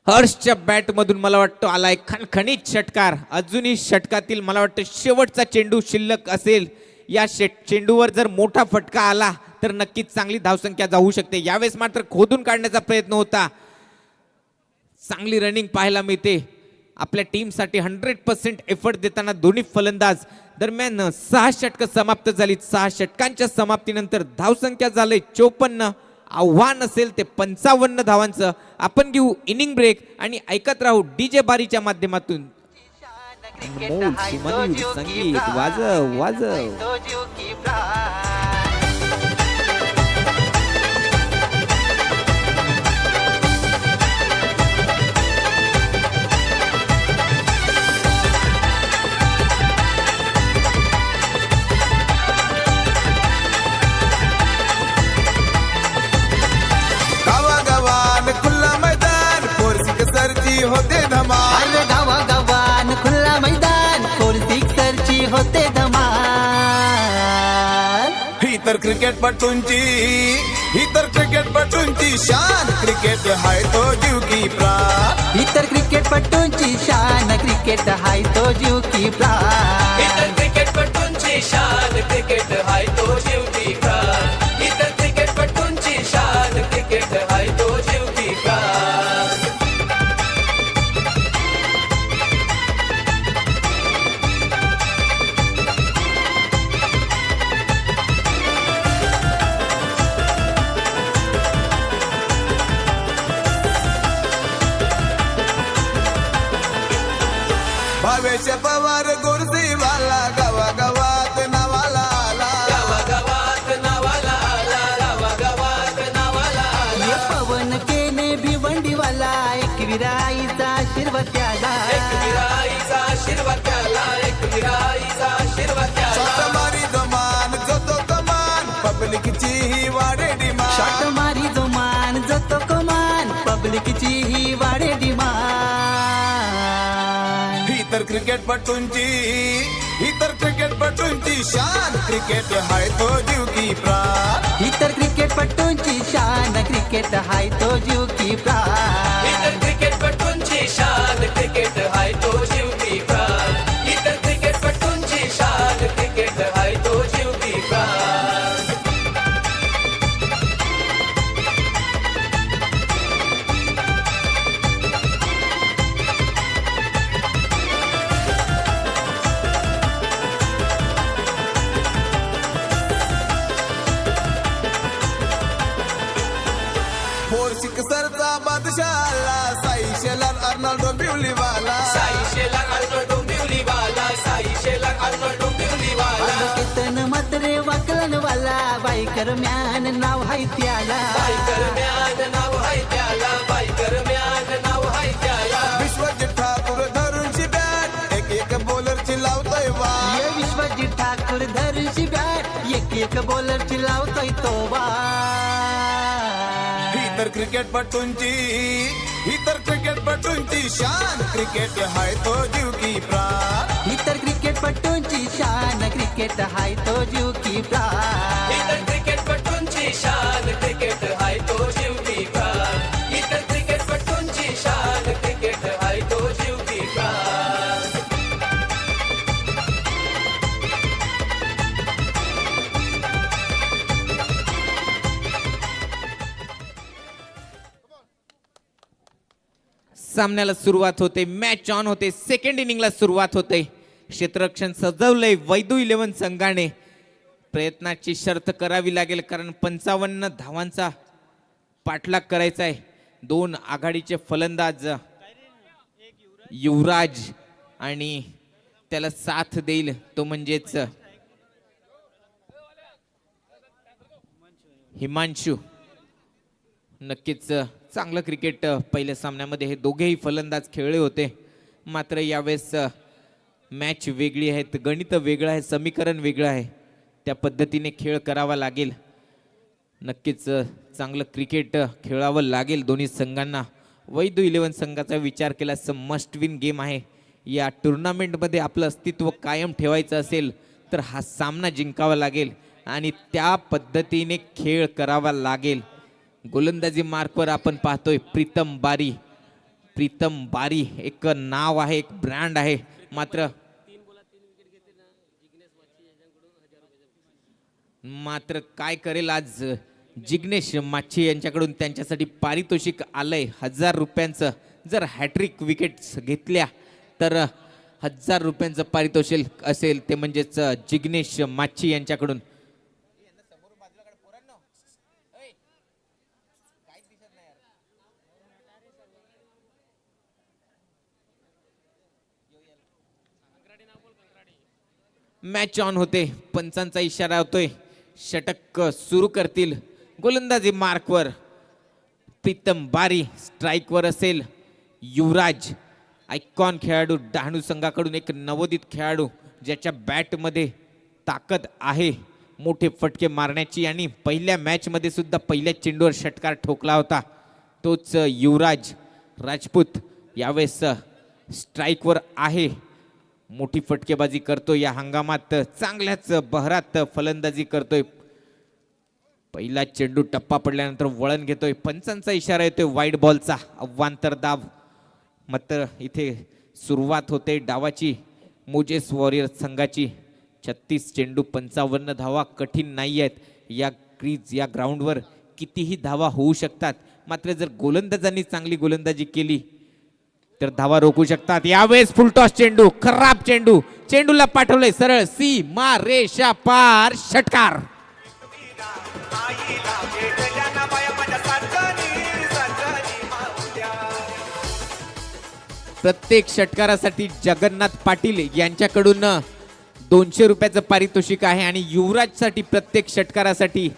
हर्षच्या बॅट मधून मला वाटतं आलाय खणखणीत षटकार. अजूनही षटकातील मला वाटतं शेवटचा चेंडू शिल्लक असेल. या चेंडूवर जर मोठा फटका आला तर नक्कीच चांगली धावसंख्या जाऊ शकते. यावेळेस मात्र खोदून काढण्याचा प्रयत्न होता. चांगली रनिंग पाहायला मिळते. आपल्या टीमसाठी 100% एफर्ट देताना दोन्ही फलंदाज दरम्यान 6 षटकं समाप्त झाली. 6 षटकांच्या समाप्तीनंतर धावसंख्या झाले 54. आव्हान असेल ते 55 धावांचं. आपण घेऊ इनिंग ब्रेक आणि ऐकत राहू डीजे बारीच्या माध्यमातून. संगीत वाजव वाजव. गावागावान खुल्ला मैदान पोरसिक सरची होते धमाल. अरे गावागावान खुल्ला मैदान फोर सिक्सरची होते धमाल. ही तर क्रिकेटपटूंची शान. क्रिकेट हाय तो जीव की प्राण. इतर क्रिकेटपटूंची शान क्रिकेट हाय तो जीव की प्राण. इतर क्रिकेटपटूंची शान क्रिकेट हाय तो जीव की प्राण. इतर क्रिकेटपटूंची शान क्रिकेट हाय तो जीव की प्राण. भावेश पवार गुरसीवाला गावागावात नावाला आला. गावागावात नावाला आला. गावागावात नावाला आला. ये पवन केने भिवंडीवाला एकविराईचा आशीर्वाद त्याला. एकविराईचा आशीर्वाद त्याला. एकविराईचा आशीर्वाद त्याला. शॉट मारी जमान जोतो कमान पब्लिकची ही वाढे डिमांड. शॉट मारी जो मान जातो कमान पब्लिकची ही वाढे डिमांड. ही तर क्रिकेटपटूंची शान. क्रिकेट हाय तो जीव की प्राण. इतर क्रिकेटपटूंची शान क्रिकेट हाय तो जीव की प्राण. इतर क्रिकेटपटूंची शान क्रिकेट हाय तो जीव की प्राण. इतर क्रिकेटपटूंची शान क्रिकेट हाय तो जीव की प्राण. फोर सिक्सरचा बादशाह आला. साई शेलार अर्नाल्डो बिवलीवाला. साई शेलार अर्नाल्डो डोंबिवलीवाला. साई शेलार अर्नाल्डो डोंबिवलीवाला. केतन मात्रे वाकलनवाला बायकर म्यान नाव हाय त्याला. बायकर म्यान नाव हाय त्याला. बायकर म्यान नाव हाय त्याला. विश्वजित ठाकूर धरूनची बॅट एक एक बॉलरची लावतोय वाट. ये विश्वजित ठाकूर धरूनची बॅट एक एक बॉलरची लावतोय तो ही तर क्रिकेटपटूंची शान. क्रिकेट हाय तो जीव की प्राण. इतर क्रिकेटपटूंची शान क्रिकेट हाय तो जीव की प्राण. इतर क्रिकेटपटूंची शान क्रिकेट हाय तो जीव की प्राण. इतर क्रिकेटपटूंची शान क्रिकेट हाय तो जीव की प्राण. सामन्याला सुरुवात होते. मॅच ऑन होते. सेकंड इनिंगला सुरुवात होते. क्षेत्ररक्षण सजवलंय वैदू 11 संघाने. प्रयत्नाची शर्त करावी लागेल कारण 55 धावांचा पाठलाग करायचा आहे. 2 आघाडीचे फलंदाज युवराज आणि त्याला साथ देईल तो म्हणजेच हिमांशू. नक्कीच चांगलं क्रिकेट पहिल्या सामन्यामध्ये हे दोघेही फलंदाज खेळले होते. मात्र यावेळेस मॅच वेगळी आहे, गणित वेगळं आहे, समीकरण वेगळं आहे. त्या पद्धतीने खेळ करावा लागेल. नक्कीच चांगलं क्रिकेट खेळावं लागेल दोन्ही संघांना. वैदू 11 संघाचा विचार केल्यास मस्ट विन गेम आहे. या टुर्नामेंटमध्ये आपलं अस्तित्व कायम ठेवायचं असेल तर हा सामना जिंकावा लागेल आणि त्या पद्धतीने खेळ करावा लागेल. गोलंदाजी मार्कवर आपण पाहतोय प्रीतम बारी. प्रीतम बारी एक नाव आहे, एक ब्रँड आहे. मात्र काय करेल आज जिग्नेश माच्छी यांच्याकडून त्यांच्यासाठी पारितोषिक आलंय 1000 रुपयांचं. जर हॅट्रिक विकेट्स घेतल्या तर 1000 रुपयांचं पारितोषिक असेल ते म्हणजेच जिग्नेश माच्छी यांच्याकडून. मॅच ऑन होते, पंचांचा इशारा होतोय, षटक सुरू करतील. गोलंदाजी मार्कवर प्रीतम बारी, स्ट्राईकवर असेल युवराज. आयकॉन खेळाडू, डहाणू संघाकडून एक नवोदित खेळाडू ज्याच्या बॅटमध्ये ताकद आहे मोठे फटके मारण्याची आणि पहिल्या मॅचमध्ये सुद्धा पहिल्या चेंडूवर षटकार ठोकला होता तोच युवराज राजपूत. यावेळेस स्ट्राईकवर आहे, मोठी फटकेबाजी करतोय. या हंगामात चांगल्याच बहरात फलंदाजी करतोय. पहिला चेंडू टप्पा पडल्यानंतर वळण घेतोय. पंचांचा इशारा येतोय वाईड बॉलचा, अवांतर दाब. मात्र इथे सुरुवात होते डावाची मोजेस वॉरियर संघाची. 36 चेंडू 55 धावा कठीण नाही आहेत. या क्रीज या ग्राउंडवर कितीही धावा होऊ शकतात. मात्र जर गोलंदाजांनी चांगली गोलंदाजी केली तर धावा रोखू शकतात. यावेळेस फुलटॉस चेंडू, खराब चेंडू, चेंडूला पाठवलंय सरळ सीमा रेषा पार, षटकार. प्रत्येक षटकारासाठी जगन्नाथ पाटील यांच्याकडून 200 रुपयाचं पारितोषिक आहे आणि युवराजसाठी प्रत्येक षटकारासाठी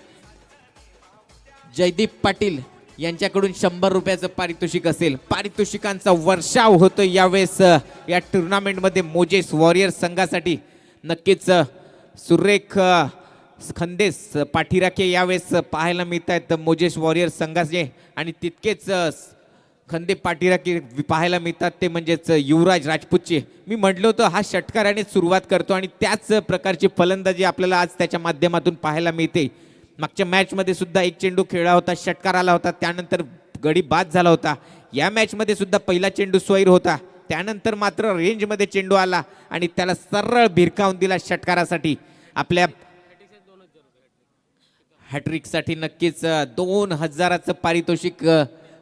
जयदीप पाटील यांच्याकडून 100 रुपयाचं पारितोषिक असेल. पारितोषिकांचा वर्षाव होतो यावेळेस या टुर्नामेंटमध्ये मोजेस वॉरियर संघासाठी. नक्कीच सुरेख खंदेस पाठीराखे यावेळेस पाहायला मिळत आहेत मोजेस वॉरियर संघाचे आणि तितकेच खंदे पाठीराखे पाहायला मिळतात ते म्हणजेच युवराज राजपूतचे. मी म्हटलं होतं हा षटकाराने सुरुवात करतो आणि त्याच प्रकारची फलंदाजी आपल्याला आज त्याच्या माध्यमातून पाहायला मिळते. मागच्या मॅचमध्ये सुद्धा एक चेंडू खेळला होता, षटकार आला होता, त्यानंतर गडी बाद झाला होता. या मॅचमध्ये सुद्धा पहिला चेंडू स्वैर होता, त्यानंतर मात्र रेंजमध्ये चेंडू आला आणि त्याला सरळ भिरकावून दिला षटकारासाठी. आपल्या हॅट्रिकसाठी नक्कीच 2000चं पारितोषिक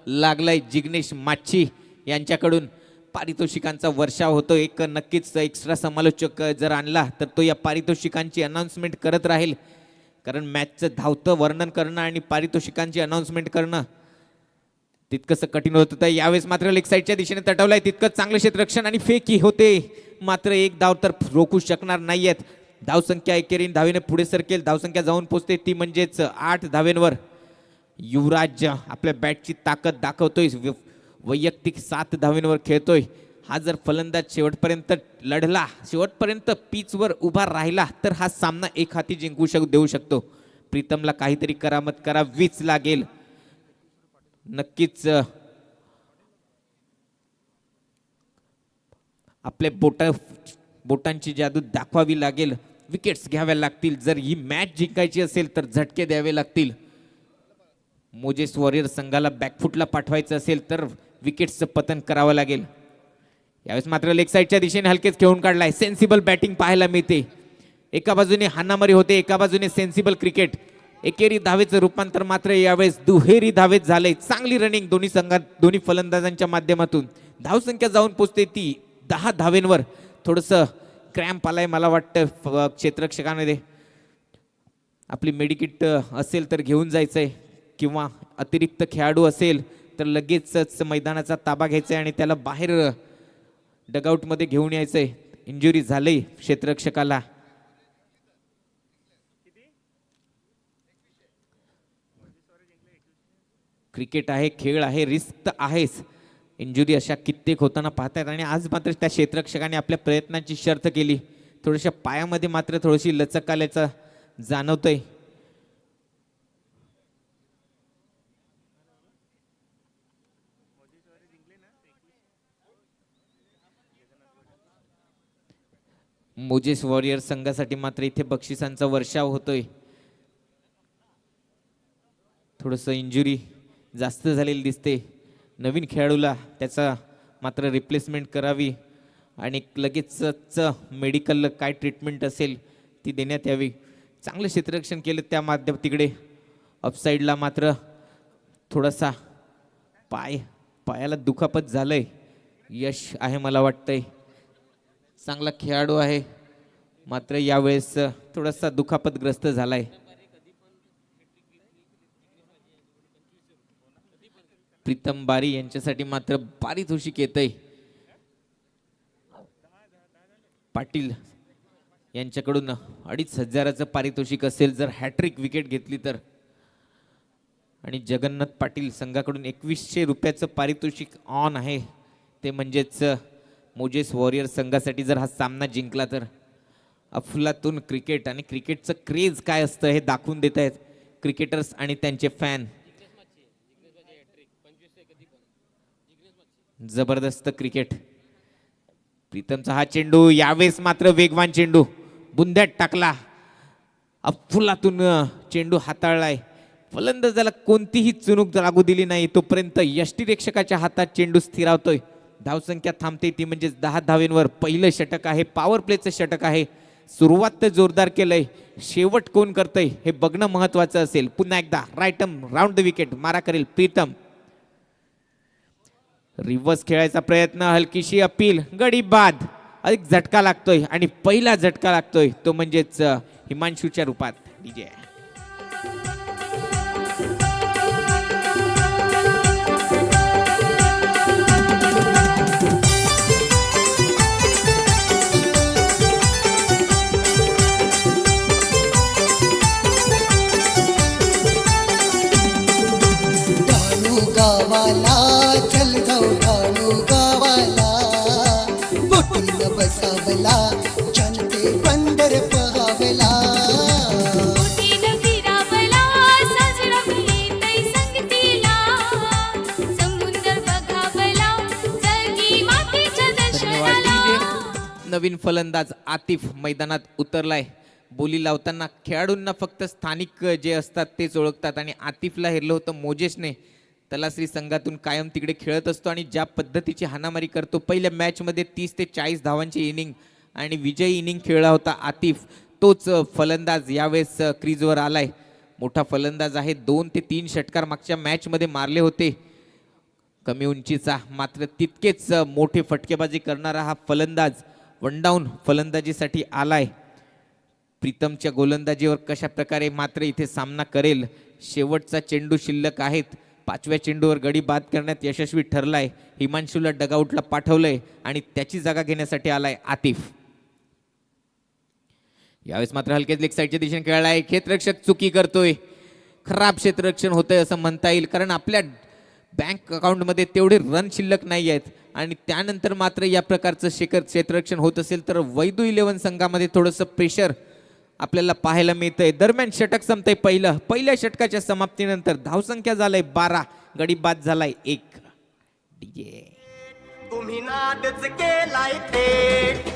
लागलंय जिग्नेश माच्छी यांच्याकडून. पारितोषिकांचा वर्षाव होतो. एक नक्कीच एक्स्ट्रा समालोचक जर आणला तर तो या पारितोषिकांची अनाउन्समेंट करत राहील, कारण मॅचचं धावतं वर्णन करणं आणि पारितोषिकांची अनाउन्समेंट करणं तितकंसं कठीण होत होतं. यावेळेस मात्र लेग साईडच्या दिशेने तटवलाय, तितकंच चांगलं क्षेत्ररक्षण आणि फेकी होते. मात्र एक धाव तर रोखू शकणार नाहीयेत. धावसंख्या एकेरीने धावेने पुढे सरकेल. धावसंख्या जाऊन पोहोचते ती म्हणजेच 8 धावेंवर. युवराज आपल्या बॅटची ताकद दाखवतोय, वैयक्तिक 7 धावेंवर खेळतोय. हा जर फलंदाज शेवटपर्यंत लढला, शेवटपर्यंत पिचवर उभा राहिला तर हा सामना एक हाती जिंकू देऊ शकतो. प्रीतमला काहीतरी करामत करावीच लागेल. नक्कीच आपले बोटांची जादू दाखवावी लागेल. विकेट्स घ्याव्या लागतील. जर ही मॅच जिंकायची असेल तर झटके द्यावे लागतील. मोजेस वॉरियर संघाला बॅकफुटला पाठवायचं असेल तर विकेट्सचं पतन करावं लागेल. यावेळेस मात्र लेग साईडच्या दिशेने हलकेच खेळून काढलाय. सेन्सिबल बॅटिंग पाहायला मिळते. एका बाजूने हाणामारी होते, एका बाजूने सेन्सिबल क्रिकेट. एकेरी धावेचं रूपांतर मात्र यावेळेस दुहेरी धावेत झाले. चांगली रनिंग दोन्ही संघात, दोन्ही फलंदाजांच्या माध्यमातून. धावसंख्या जाऊन पोचते ती 10 धावेंवर. थोडंसं क्रॅम्प आलाय मला वाटतं क्षेत्ररक्षकांमध्ये. आपली मेडिकिट असेल तर घेऊन जायचंय किंवा अतिरिक्त खेळाडू असेल तर लगेचच मैदानाचा ताबा घ्यायचा आहे आणि त्याला बाहेर डगआउटमध्ये घेऊन यायचंय. इंजुरी झाली क्षेत्ररक्षकाला. क्रिकेट आहे, खेळ आहे, रिस्क तर आहेच. इंजुरी अशा कित्येक होताना पाहतायत आणि आज मात्र त्या क्षेत्ररक्षकाने आपल्या प्रयत्नांची शर्त केली. थोड्याशा पायामध्ये मात्र थोडीशी लचक आल्याचं जाणवतंय. मोजेस वॉरियर संघासाठी मात्र इथे बक्षिसांचा वर्षाव होतोय. थोडंसं इंजुरी जास्त झालेली दिसते. नवीन खेळाडूला त्याचा मात्र रिप्लेसमेंट करावी आणि लगेचच मेडिकल काय ट्रीटमेंट असेल ती देण्यात यावी. चांगलं क्षेत्ररक्षण केलं त्या माध्यम तिकडे ऑफसाईडला मात्र थोडासा पायाला दुखापत झालंय. यश आहे मला वाटतंय. चांगला खेळाडू आहे मात्र यावेळेस थोडासा दुखापतग्रस्त झालाय. प्रीतम बारी यांच्यासाठी मात्र पारितोषिक येतंय. पाटील यांच्याकडून 2500चं पारितोषिक असेल जर हॅट्रिक विकेट घेतली तर. आणि जगन्नाथ पाटील संघाकडून 2100 रुपयाचं पारितोषिक ऑन आहे. ते म्हणजेच मोजेस वॉरियर संघासाठी जर हा सामना जिंकला तर. अफलातून क्रिकेट आणि क्रिकेटचं क्रेज काय असतं हे दाखवून देत आहेत क्रिकेटर्स आणि त्यांचे फॅन. जबरदस्त क्रिकेट. प्रीतमचा हा चेंडू यावेळेस मात्र वेगवान चेंडू बुंद्यात टाकला. अफलातून चेंडू हाताळलाय. फलंदाजाला कोणतीही चुणूक लागू दिली नाही. तोपर्यंत यष्टीरक्षकाच्या हातात चेंडू स्थिरावतोय. धावसंख्या थांबते ती म्हणजे 10 धावेंवर. पहिलं षटक आहे, पॉवर प्लेचं षटक आहे. सुरुवात तर जोरदार केलंय, शेवट कोण करतंय हे बघणं महत्वाचं असेल. पुन्हा एकदा राईटम राऊंड द विकेट मारा करेल प्रीतम. रिव्हर्स खेळायचा प्रयत्न, हलकीशी अपील, गडी बाद. अधिक झटका लागतोय आणि पहिला झटका लागतोय तो म्हणजेच हिमांशूच्या रूपात. विजय गावाला चल जाऊ ठाणू गावाला, बोटीन बसावला जनते बंदर पहावला. बोटीनं फिरावला सजणं येतंय संगतीला, समुद्र बघावला जगी मातीच्या दर्शनाला. नवीन फलंदाज आतिफ मैदानात उतरलाय. बोली लावताना खेळाडूंना फक्त स्थानिक जे असतात तेच ओळखतात आणि आतिफला हेरलं होतं मोजेसने. तलासरी संघातून कायम तिकडे खेळत असतो आणि ज्या पद्धतीची हाणामारी करतो. पहिल्या मॅचमध्ये 30 ते 40 धावांची इनिंग आणि विजयी इनिंग खेळला होता आतिफ. तोच फलंदाज यावेळेस क्रीजवर आलाय. मोठा फलंदाज आहे. 2 ते 3 षटकार मागच्या मॅचमध्ये मारले होते. कमी उंचीचा मात्र तितकेच मोठे फटकेबाजी करणारा हा फलंदाज वन डाऊन फलंदाजीसाठी आलाय. प्रीतमच्या गोलंदाजीवर कशा प्रकारे मात्र इथे सामना करेल. शेवटचा चेंडू शिल्लक आहेत. 5व्या चेंडूवर गडी बाद करण्यात यशस्वी ठरलाय. हिमांशूला डगआउटला पाठवलंय आणि त्याची जागा घेण्यासाठी आलाय आतिफ. यावेळेस मात्र हलकेच लेग साईडच्या दिशेने खेळलाय. क्षेत्ररक्षक चुकी करतोय. खराब क्षेत्ररक्षण होतंय असं म्हणता येईल, कारण आपल्या बँक अकाउंटमध्ये तेवढे रन शिल्लक नाही आहेत आणि त्यानंतर मात्र या प्रकारचं क्षेत्ररक्षण होत असेल तर वैदू 11 संघामध्ये थोडंसं प्रेशर आपल्याला पाहायला मिळतंय. दरम्यान षटक संपतंय पहिल्या षटकाच्या समाप्तीनंतर. धावसंख्या झालाय 12, गडी बाद झालाय 1. तुम्ही नादच केलाय थेट.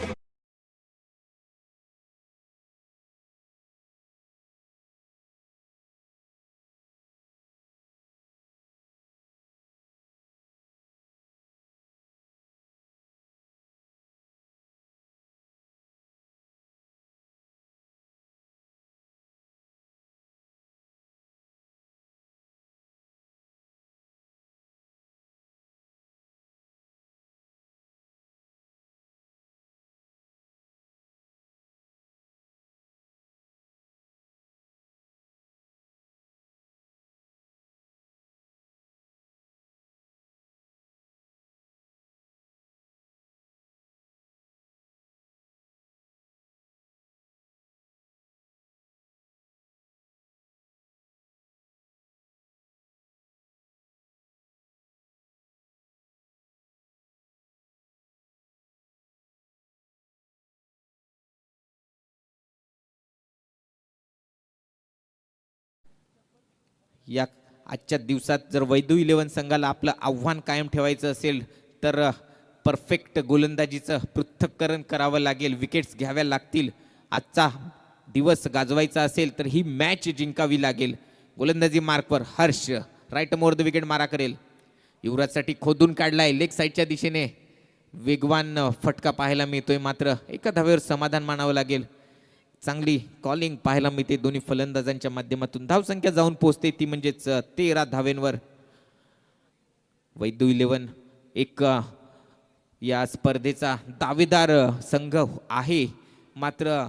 या आजच्या दिवसात जर वैदू 11 संघाला आपलं आव्हान कायम ठेवायचं असेल तर परफेक्ट गोलंदाजीचं पृथक्करण करावं लागेल, विकेट्स घ्याव्या लागतील. आजचा दिवस गाजवायचा असेल तर ही मॅच जिंकावी लागेल. गोलंदाजी मार्कवर Harsh right more the wicket मारा करेल. युवराजसाठी खोदून काढलाय लेग साईडच्या दिशेने, वेगवान फटका पाहायला मिळतोय, मात्र एका धावेवर समाधान मानावं लागेल. चांगली कॉलिंग पाहायला मिळते दोन्ही फलंदाजांच्या माध्यमातून. धावसंख्या जाऊन पोहोचते ती म्हणजेच 13 धावेंवर. वैदू 11 एक या स्पर्धेचा दावेदार संघ आहे, मात्र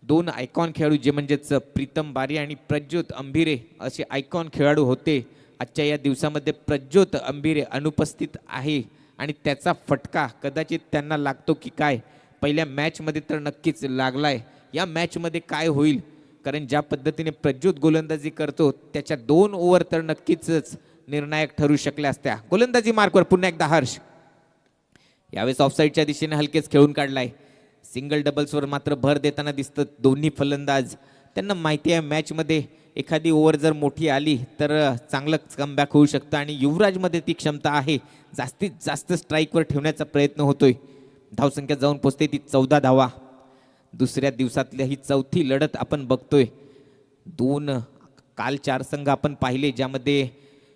दोन आयकॉन खेळाडू जे म्हणजेच प्रीतम बारी आणि प्रज्योत अंभिरे असे आयकॉन खेळाडू होते. आजच्या या दिवसामध्ये प्रज्योत अंभिरे अनुपस्थित आहे आणि त्याचा फटका कदाचित त्यांना लागतो की काय. पहिल्या मॅचमध्ये तर नक्कीच लागलाय. या मॅचमध्ये काय होईल, कारण ज्या पद्धतीने प्रज्योत गोलंदाजी करतो त्याच्या 2 ओव्हर तर नक्कीच निर्णायक ठरू शकल्या असत्या. गोलंदाजी मार्कवर पुन्हा एकदा हर्ष. यावेळेस ऑफसाईडच्या दिशेने हलकेच खेळून काढलाय. सिंगल डबल्सवर मात्र भर देताना दिसतं दोन्ही फलंदाज. त्यांना माहिती आहे मॅचमध्ये एखादी ओव्हर जर मोठी आली तर चांगलं कमबॅक होऊ शकतं आणि युवराजमध्ये ती क्षमता आहे. जास्तीत जास्त स्ट्राईकवर ठेवण्याचा प्रयत्न होतोय. धावसंख्या जाऊन पोचते ती 14 धावा. दुसऱ्या दिवसातल्या ही चौथी लढत आपण बघतोय. काल 4 संघ आपण पाहिले, ज्यामध्ये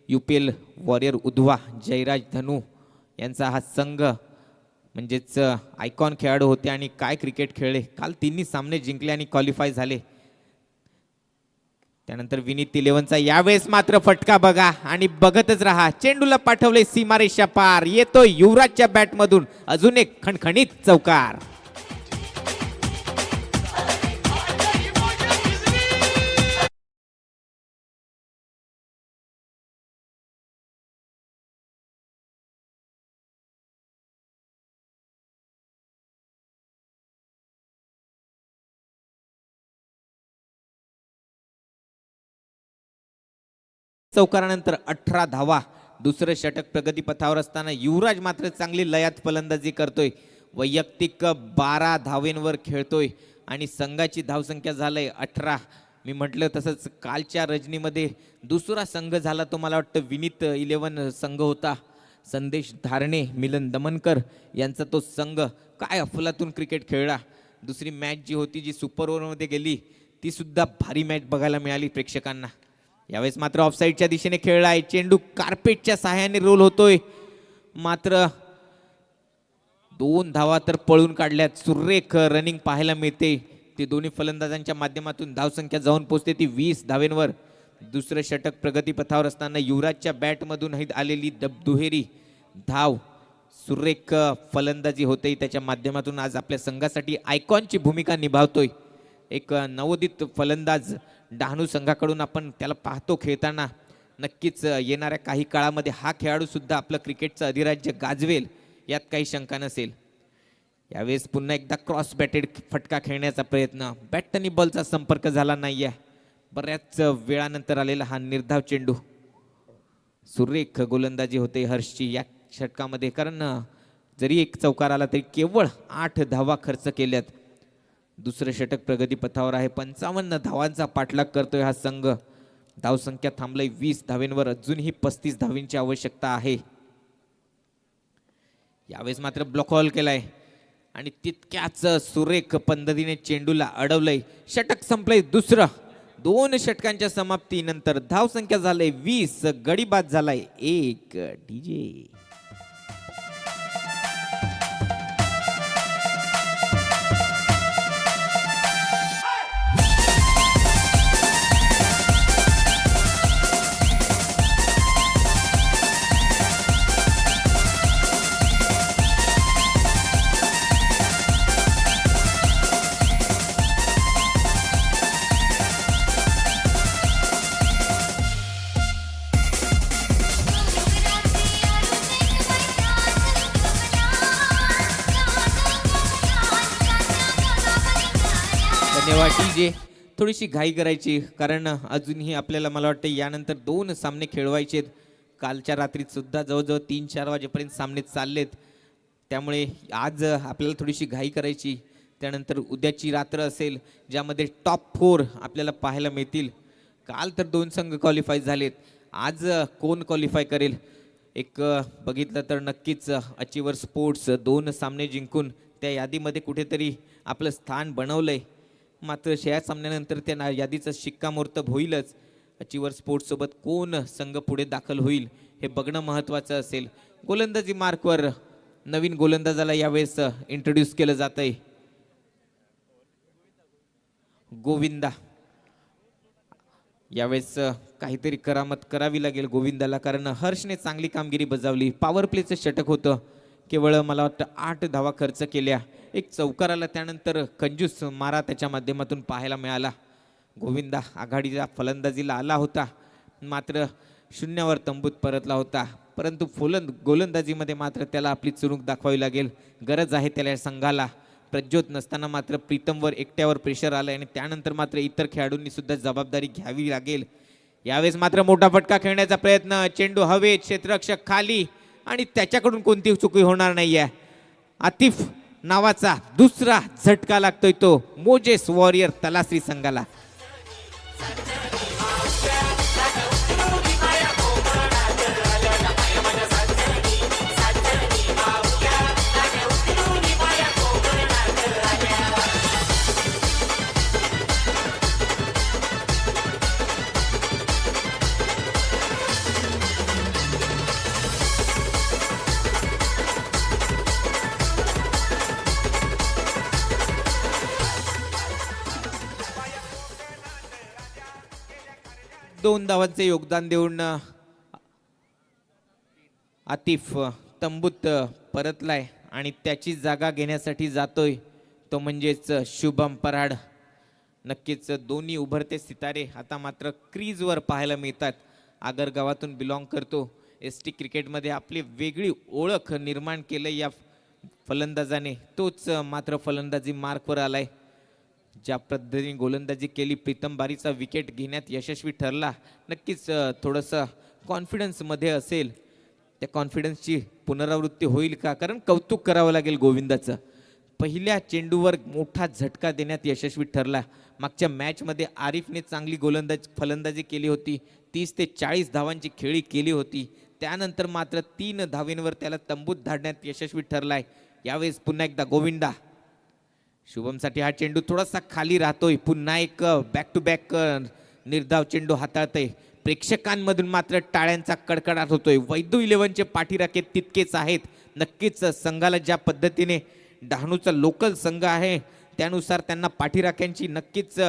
UPL वॉरियर उधवा जयराज धनू यांचा हा संघ म्हणजेच आयकॉन खेळाडू होते आणि काय क्रिकेट खेळले. काल तिन्ही सामने जिंकले आणि क्वालिफाय झाले. त्यानंतर विनीत 11चा यावेळेस मात्र फटका बघा आणि बघतच राहा. चेंडूला पाठवले सीमारेषा पार, येतो युवराजच्या बॅटमधून अजून एक खणखणीत चौकार. चौकारानंतर 18 धावा. दुसरं षटक प्रगतीपथावर असताना युवराज मात्र चांगली लयात फलंदाजी करतोय. वैयक्तिक 12 धावेंवर खेळतोय आणि संघाची धावसंख्या झालंय 18. मी म्हटलं तसंच कालच्या रजनीमध्ये दुसरा संघ झाला तो मला वाटतं विनीत 11 संघ होता. संदेश धारणे, मिलन दमनकर यांचा तो संघ काय अफलातून क्रिकेट खेळला. दुसरी मॅच जी होती जी सुपर ओव्हरमध्ये गेली ती सुद्धा भारी मॅच बघायला मिळाली प्रेक्षकांना. यावेळेस मात्र ऑफसाईडच्या दिशेने खेळलाय. चेंडू कार्पेटच्या सहाय्याने रोल होतोय, मात्र 2 धावा तर पळून काढल्यात. सुरेख रनिंग पाहायला मिळते ते दोन्ही फलंदाजांच्या माध्यमातून. धावसंख्या जाऊन पोहोचते ती 20 धावेंवर. दुसरं षटक प्रगतीपथावर असताना युवराजच्या बॅटमधून आलेली दुहेरी धाव. सुरेख फलंदाजी होते त्याच्या माध्यमातून. आज आपल्या संघासाठी आयकॉनची भूमिका निभावतोय एक नवोदित फलंदाज. डहाणू संघाकडून आपण त्याला पाहतो खेळताना. नक्कीच येणाऱ्या काही काळामध्ये हा खेळाडू सुद्धा आपलं क्रिकेटचं अधिराज्य गाजवेल यात काही शंका नसेल. यावेळेस पुन्हा एकदा क्रॉस बॅटेड फटका खेळण्याचा प्रयत्न. बॅट आणि बॉलचा संपर्क झाला नाहीये. बऱ्याच वेळानंतर आलेला हा निर्धाव चेंडू. सुरेख गोलंदाजी होते हर्षची या षटकामध्ये, कारण जरी एक चौकार आला तरी केवळ 8 धावा खर्च केल्यात. दुसरं षटक प्रगतीपथावर आहे. 55 धावांचा पाठलाग करतोय हा संघ. धावसंख्या थांबलंय 20 धावेंवर. अजूनही 35 धावींची आवश्यकता आहे. यावेळेस मात्र ब्लॉक हॉल केलाय आणि तितक्याच सुरेख पद्धतीने चेंडूला अडवलंय. षटक संपलंय दुसरं. 2 षटकांच्या समाप्तीनंतर धावसंख्या झालंय 20. गडी बाद झालाय 1. DJ धन्यवाद DJ. थोडीशी घाई करायची, कारण अजूनही आपल्याला मला वाटतं यानंतर 2 सामने खेळवायचे. कालच्या रात्रीत सुद्धा जवळजवळ 3-4 वाजेपर्यंत सामने चाललेत. त्यामुळे आज आपल्याला थोडीशी घाई करायची. त्यानंतर उद्याची रात्र असेल ज्यामध्ये टॉप 4 आपल्याला पाहायला मिळतील. काल तर 2 संघ क्वालिफाय झालेत. आज कोण क्वालिफाय करेल? एक बघितलं तर नक्कीच अचिवर स्पोर्ट्स 2 सामने जिंकून त्या यादीमध्ये कुठेतरी आपलं स्थान बनवलंय. मात्र या सामन्यानंतर त्या यादीचं शिक्कामोर्तब होईलच. अचिवर स्पोर्ट्स सोबत कोण संघ पुढे दाखल होईल हे बघणं महत्त्वाचं असेल. गोलंदाजी मार्कवर नवीन गोलंदाजाला यावेळेस इंट्रोड्यूस केलं जात आहे. गोविंदा यावेळेस काहीतरी करामत करावी लागेल गोविंदाला, कारण हर्षने चांगली कामगिरी बजावली. पॉवर प्लेचं षटक होतं, केवळ मला वाटतं 8 धावा खर्च केल्या. एक चौकार आला, त्यानंतर कंजूस मारा त्याच्या माध्यमातून पाहायला मिळाला. गोविंदा आघाडीच्या फलंदाजीला आला होता, मात्र शून्यावर तंबूत परतला होता. परंतु गोलंदाजीमध्ये मात्र त्याला आपली चुरूक दाखवावी लागेल. गरज आहे त्याला संघाला. प्रज्योत नसताना मात्र प्रीतमवर एकट्यावर प्रेशर आलं आणि त्यानंतर मात्र इतर खेळाडूंनी सुद्धा जबाबदारी घ्यावी लागेल. यावेळेस मात्र मोठा फटका खेळण्याचा प्रयत्न, चेंडू हवेत, क्षेत्ररक्षक खाली आणि त्याच्याकडून कोणती चुकी होणार नाहीये. आतिफ नावाचा दुसरा झटका लागतोय तो मोजेस वॉरियर तलासरी संघाला. दोन धावांचे योगदान देऊन आतिफ तंबूत परतलाय आणि त्याची जागा घेण्यासाठी जातोय तो म्हणजेच शुभम पराड. नक्कीच दोन्ही उभरते सितारे आता मात्र क्रीजवर पाहायला मिळतात. आगर गावातून बिलॉंग करतो. ST क्रिकेटमध्ये आपली वेगळी ओळख निर्माण केलं या फलंदाजाने. तोच मात्र फलंदाजी मार्कवर आलाय. ज्या पद्धतीने गोलंदाजी केली, प्रीतम बारीचा विकेट घेण्यात यशस्वी ठरला. नक्कीच थोडंसं कॉन्फिडन्समध्ये असेल. त्या कॉन्फिडन्सची पुनरावृत्ती होईल का? कारण कौतुक करावं लागेल गोविंदाचं. पहिल्या चेंडूवर मोठा झटका देण्यात यशस्वी ठरला. मागच्या मॅचमध्ये आरिफने चांगली फलंदाजी केली होती. 30 ते 40 धावांची खेळी केली होती. त्यानंतर मात्र 3 धावेंवर त्याला तंबूत धाडण्यात यशस्वी ठरलाय. यावेळेस पुन्हा एकदा गोविंदा. शुभमसाठी हा चेंडू थोडासा खाली राहतोय. पुन्हा एक बॅक टू बॅक निर्धाव चेंडू हाताळतोय. प्रेक्षकांमधून मात्र टाळ्यांचा कडकडाट होतोय. वैदू 11चे पाठीराखे तितकेच आहेत. नक्कीच संघाला ज्या पद्धतीने डहाणूचा लोकल संघ आहे त्यानुसार त्यांना पाठीराख्यांची नक्कीच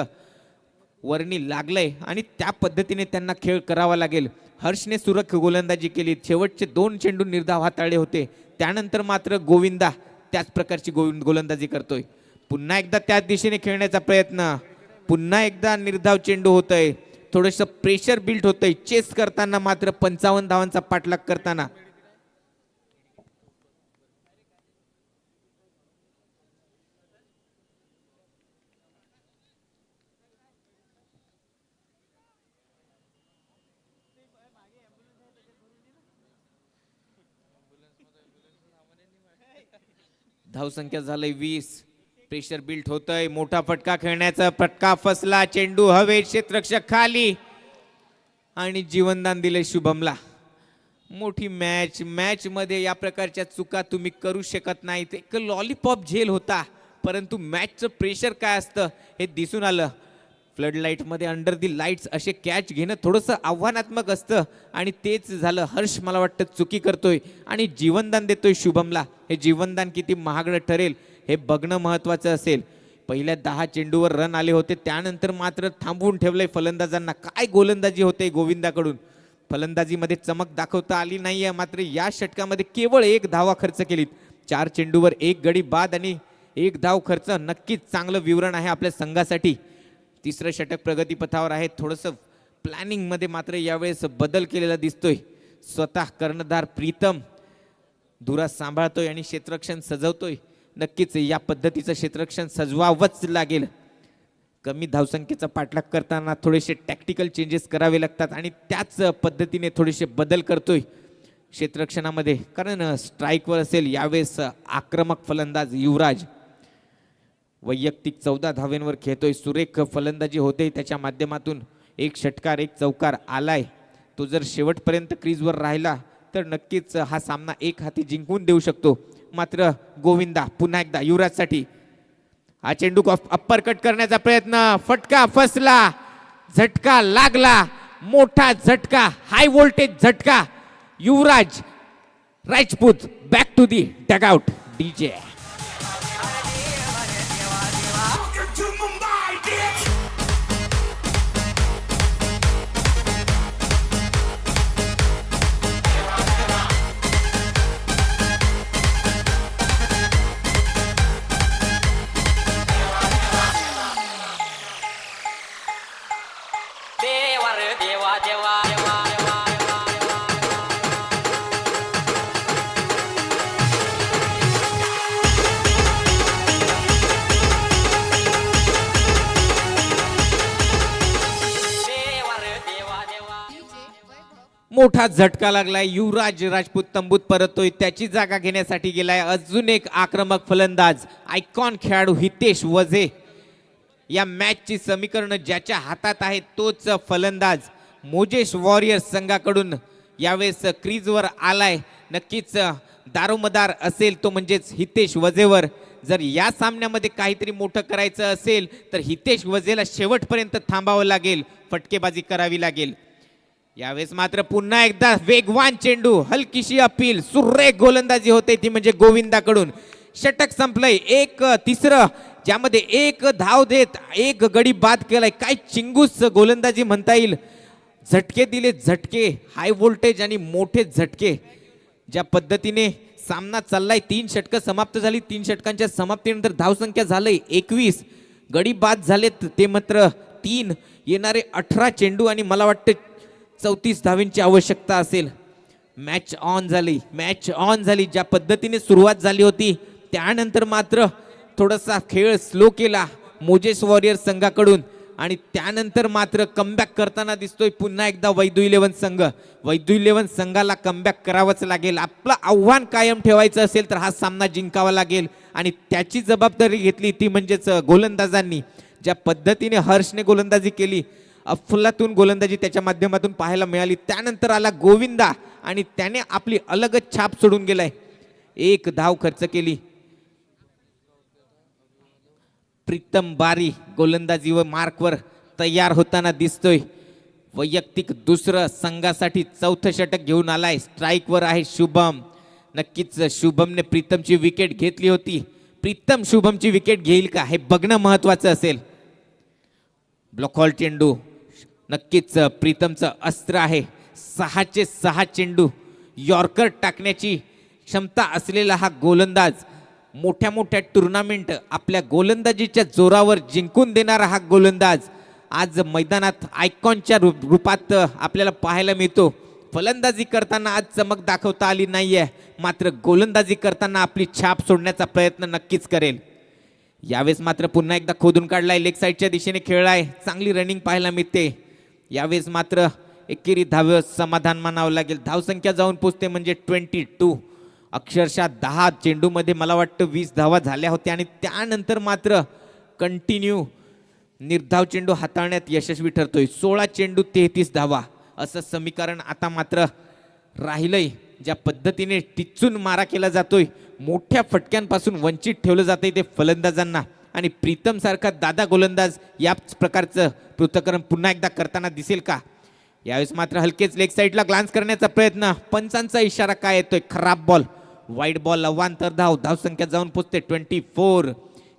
वर्णी लागलंय आणि त्या पद्धतीने त्यांना खेळ करावा लागेल. हर्षने सुरख गोलंदाजी केली. शेवटचे 2 चेंडू निर्धाव हाताळले होते. त्यानंतर मात्र गोविंदा त्याच प्रकारची गोलंदाजी करतोय. पुन्हा एकदा त्याच दिशेने खेळण्याचा प्रयत्न. पुन्हा एकदा निर्धाव चेंडू होतोय. थोडंसं प्रेशर बिल्ड होतंय. चेस करताना मात्र 55 धावांचा पाठलाग करताना धावसंख्या झालंय 20. प्रेशर बिल्ड होतंय. मोठा फटका खेळण्याचा फटका फसला. चेंडू हवेत, क्षेत्ररक्षक खाली आणि जीवनदान दिले शुभमला. मोठी मॅच मध्ये या प्रकारच्या चुका तुम्ही करू शकत नाहीत. एक लॉलीपॉप झेल होता, परंतु मॅचचं प्रेशर काय असतं हे दिसून आलं. फ्लड लाईटमध्ये अंडर दी लाईट्स असे कॅच घेणं थोडंसं आव्हानात्मक असतं आणि तेच झालं. हर्ष मला वाटतं चुकी करतोय आणि जीवनदान देतोय शुभमला. हे जीवनदान किती महागडं ठरेल हे बघणं महत्त्वाचं असेल. पहिल्या 10 चेंडूवर रन आले होते, त्यानंतर मात्र थांबवून ठेवलंय फलंदाजांना. काय गोलंदाजी होते गोविंदाकडून. फलंदाजीमध्ये चमक दाखवता आली नाहीये, मात्र या षटकामध्ये केवळ 1 धावा खर्च केलीत. 4 चेंडूवर 1 गडी बाद आणि 1 धाव खर्च. नक्कीच चांगलं विवरण आहे आपल्या संघासाठी. तिसरं षटक प्रगतीपथावर आहे. थोडंसं प्लॅनिंगमध्ये मात्र यावेळेस बदल केलेला दिसतोय. स्वतः कर्णधार प्रीतम धुरा सांभाळतोय आणि क्षेत्ररक्षण सजवतोय. नक्कीच या पद्धतीचं क्षेत्ररक्षण सजवावंच लागेल. कमी धावसंख्येचा पाठलाग करताना थोडेसे टॅक्टिकल चेंजेस करावे लागतात आणि त्याच पद्धतीने थोडेसे बदल करतोय क्षेत्ररक्षणामध्ये. कारण स्ट्राईकवर असेल यावेळेस आक्रमक फलंदाज युवराज. वैयक्तिक 14 धावेंवर खेळतोय. सुरेख फलंदाजी होते त्याच्या माध्यमातून. एक षटकार एक चौकार आलाय, तो जर शेवटपर्यंत क्रीजवर राहिला तर नक्कीच हा सामना एक हाती जिंकून देऊ शकतो. मात्र गोविंदा पुन्हा एकदा युवराजसाठी हा चेंडू अप्पर कट करण्याचा प्रयत्न, फटका फसला, झटका लागला, मोठा झटका, हाय व्होल्टेज झटका. Yuvraj Rajput back to the dugout. DJ देवा रे देवा देवा देवा देवा देवा रे देवा देवा मोठा झटका लागलाय. युवराज राजपूत तंबूत परततोय, त्याची जागा घेण्यासाठी गेलाय अजून एक आक्रमक फलंदाज, आयकॉन खेळाडू हितेश वझे. या मॅचची समीकरण ज्याच्या हातात आहे तोच फलंदाज मोजेश वॉरियर्स संघाकडून यावेळेस क्रीजवर आलाय. नक्कीच दारोमदार असेल तो म्हणजेच हितेश वझेवर. जर या सामन्यामध्ये काहीतरी मोठं करायचं असेल तर हितेश वझेला शेवटपर्यंत थांबावं लागेल, फटकेबाजी करावी लागेल. यावेळेस मात्र पुन्हा एकदा वेगवान चेंडू, हलकीशी अपील, सुरेख गोलंदाजी होते ती म्हणजे गोविंदाकडून. षटक संपलंय, एक तिसरं ज्यामध्ये एक धाव देत एक गडी बाद केलाय. काय चिंगूस गोलंदाजी म्हणता येईल. झटके दिले, झटके, हाय व्होल्टेज आणि मोठे झटके. ज्या पद्धतीने सामना चाललाय, 3 षटकं समाप्त झाली. 3 षटकांच्या समाप्तीनंतर धावसंख्या झालंय 21, गडी बाद झालेत ते मात्र 3. येणारे 18 चेंडू आणि मला वाटतं 34 धावींची आवश्यकता असेल. मॅच ऑन झाली, मॅच ऑन झाली. ज्या पद्धतीने सुरुवात झाली होती त्यानंतर मात्र थोडासा खेळ स्लो केला मोजेस वॉरियर्स संघाकडून आणि त्यानंतर मात्र कमबॅक करताना दिसतोय पुन्हा एकदा वैदू 11 संघ. वैदू 11 संघाला कमबॅक करावंच लागेल. आपलं आव्हान कायम ठेवायचं असेल तर हा सामना जिंकावा लागेल आणि त्याची जबाबदारी घेतली ती म्हणजेच गोलंदाजांनी. ज्या पद्धतीने हर्षने गोलंदाजी केली, अफलातून गोलंदाजी त्याच्या माध्यमातून पाहायला मिळाली. त्यानंतर आला गोविंदा आणि त्याने आपली अलगच छाप सोडून गेलाय. 1 धाव खर्च केली. प्रीतम बारी गोलंदाजी व मार्कवर तयार होताना दिसतोय. वैयक्तिक दुसरं संघासाठी 4थं षटक घेऊन आलाय. स्ट्राईकवर आहे शुभम. नक्कीच शुभमने प्रीतमची विकेट घेतली होती. प्रीतम शुभमची विकेट घेईल का हे बघणं महत्वाचं असेल. ब्लॉकहॉल चेंडू नक्कीच प्रीतमचं अस्त्र आहे. 6चे 6 चेंडू यॉर्कर टाकण्याची क्षमता असलेला हा गोलंदाज, मोठ्या मोठ्या टुर्नामेंट आपल्या गोलंदाजीच्या जोरावर जिंकून देणारा हा गोलंदाज आज मैदानात आयकॉनच्या रूपात आपल्याला पाहायला मिळतो. फलंदाजी करताना आज चमक दाखवता आली नाहीये, मात्र गोलंदाजी करताना आपली छाप सोडण्याचा प्रयत्न नक्कीच करेल. यावेळेस मात्र पुन्हा एकदा खोदून काढलाय, लेग साईडच्या दिशेने खेळलाय, चांगली रनिंग पाहायला मिळते. यावेळेस मात्र एकेरी धाव समाधान मानावं लागेल. धावसंख्या जाऊन पोचते म्हणजे 22. अक्षरशः 10 चेंडूमध्ये मला वाटतं 20 धावा झाल्या होत्या आणि त्यानंतर मात्र कंटिन्यू निर्धाव चेंडू हाताळण्यात यशस्वी ठरतोय. 16 चेंडू 33 धावा असं समीकरण आता मात्र राहिलंय. ज्या पद्धतीने टिचून मारा केला जातोय, मोठ्या फटक्यांपासून वंचित ठेवलं जातंय ते फलंदाजांना आणि प्रीतम सारखा दादा गोलंदाज याच प्रकारचं पृथक्करण पुन्हा एकदा करताना दिसेल का. यावेळेस मात्र हलकेच लेग साईडला ग्लान्स करण्याचा प्रयत्न, पंचांचा इशारा काय येतोय, खराब बॉल, वाईट बॉल, अवांतर धाव. धावसंख्या जाऊन पोचते 24.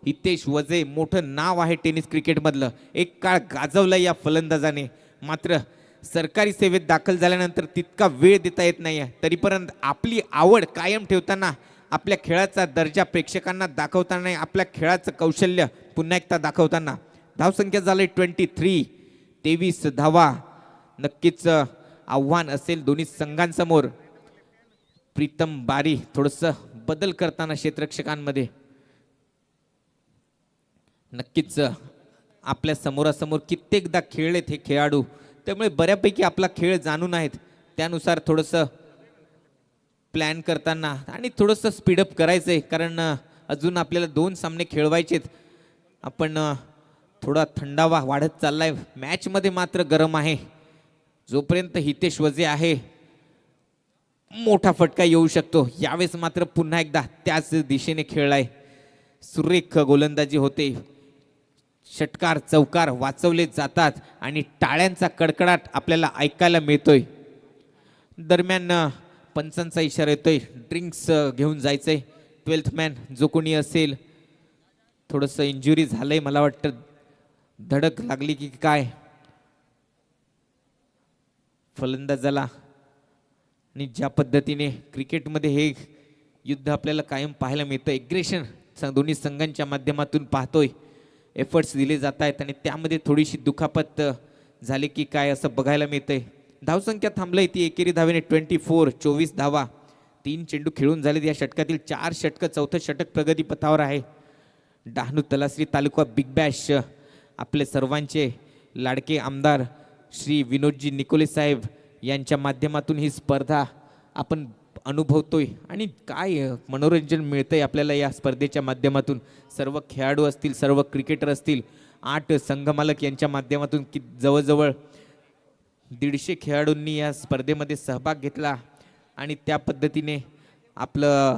हितेश वझे मोठं नाव आहे टेनिस क्रिकेटमधलं, एक काळ गाजवलं या फलंदाजाने. मात्र सरकारी सेवेत दाखल झाल्यानंतर तितका वेळ देता येत नाही आहे. तरीपर्यंत आपली आवड कायम ठेवताना, आपल्या खेळाचा दर्जा प्रेक्षकांना दाखवताना, आपल्या खेळाचं कौशल्य पुन्हा एकदा दाखवताना. धावसंख्या झाली 23. 23 धावा नक्कीच आव्हान असेल दोन्ही संघांसमोर. प्रीतम बारी थोडंसं बदल करताना क्षेत्ररक्षकांमध्ये नक्कीच आपल्या समोरासमोर कित्येकदा खेळलेत हे खेळाडू, त्यामुळे बऱ्यापैकी आपला खेळ जाणून आहेत. त्यानुसार थोडंसं प्लॅन करताना आणि थोडंसं स्पीडअप करायचं आहे, कारण अजून आपल्याला 2 सामने खेळवायचेत. आपण थोडा थंडावा वाढत चाललाय. मॅच मध्ये मात्र गरम आहे. जोपर्यंत हितेश वजे आहे मोठा फटका येऊ शकतो. यावेळेस मात्र पुन्हा एकदा त्याच दिशेने खेळलाय. सुरेख गोलंदाजी होते. षटकार चौकार वाचवले जातात आणि टाळ्यांचा कडकडाट आपल्याला ऐकायला मिळतोय. दरम्यान पंचांचा इशारा येतोय, ड्रिंक्स घेऊन जायचंय. 12th मॅन जो कोणी असेल, थोडंसं इंजुरी झालंय मला वाटतं, धडक लागली की काय फलंदाजाला. आणि ज्या पद्धतीने क्रिकेटमध्ये हे युद्ध आपल्याला कायम पाहायला मिळतं, एग्रेशन दोन्ही संघांच्या माध्यमातून पाहतोय. एफर्ट्स दिले जात आहेत आणि त्यामध्ये थोडीशी दुखापत झाली की काय असं बघायला मिळतंय. धावसंख्या थांबलंय ती एकेरी धावेने 24 धावा. 3 चेंडू खेळून झालेत या षटकातील. 4 षटकं, चौथं षटक प्रगतीपथावर आहे. डहाणू तलासरी तालुका बिग बॅश आपले सर्वांचे लाडके आमदार श्री विनोदजी निकोले साहेब यांच्या माध्यमातून ही स्पर्धा आपण अनुभवतोय आणि काय मनोरंजन मिळतंय आपल्याला या स्पर्धेच्या माध्यमातून. सर्व खेळाडू असतील, सर्व क्रिकेटर असतील, 8 संघमालक यांच्या माध्यमातून की जवळजवळ 150 खेळाडूंनी या स्पर्धेमध्ये सहभाग घेतला आणि त्या पद्धतीने आपलं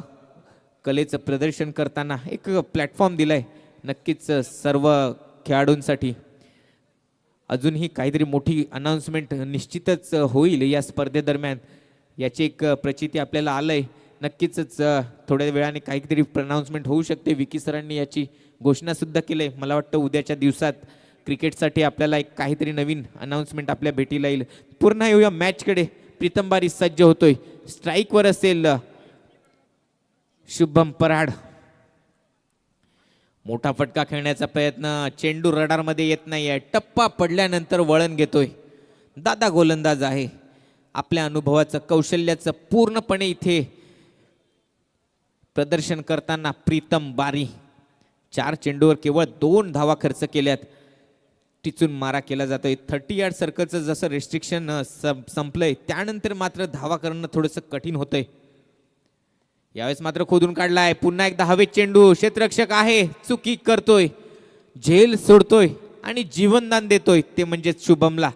कलेचं प्रदर्शन करताना एक प्लॅटफॉर्म दिलाय नक्कीच सर्व खेळाडूंसाठी. अजूनही काहीतरी मोठी अनाउन्समेंट निश्चितच होईल या स्पर्धेदरम्यान, याची एक प्रचिती आपल्याला आलंय. नक्कीच थोड्या वेळाने काहीतरी अनाउन्समेंट होऊ शकते. विकी सरांनी याची घोषणा सुद्धा केली. मला वाटतं उद्याच्या दिवसात क्रिकेटसाठी आपल्याला एक काहीतरी नवीन अनाउन्समेंट आपल्या भेटीला येईल. पुन्हा येऊया मॅचकडे. प्रीतम बारी सज्ज होतोय. स्ट्राईकवर असेल शुभम पराड. मोठा फटका खेळण्याचा प्रयत्न, चेंडू रडारमध्ये येत नाहीये. टप्पा पडल्यानंतर वळण घेतोय. दादा गोलंदाज आहे. आपल्या अनुभवाचं, कौशल्याचं पूर्णपणे इथे प्रदर्शन करताना प्रीतम बारी 4 चेंडूवर केवळ 2 धावा खर्च केल्यात. टिचून मारा केला जातोय. 30 यार्ड सर्कलचं जसं रेस्ट्रिक्शन संपलंय त्यानंतर मात्र धावा करणं थोडंसं कठीण होतंय. यावेळेस मात्र खोदून काढलाय. पुन्हा एकदा हवेत चेंडू. क्षेत्ररक्षक आहे, चुकी करतोय, झेल सोडतोय आणि जीवनदान देतोय ते म्हणजे शुभमला.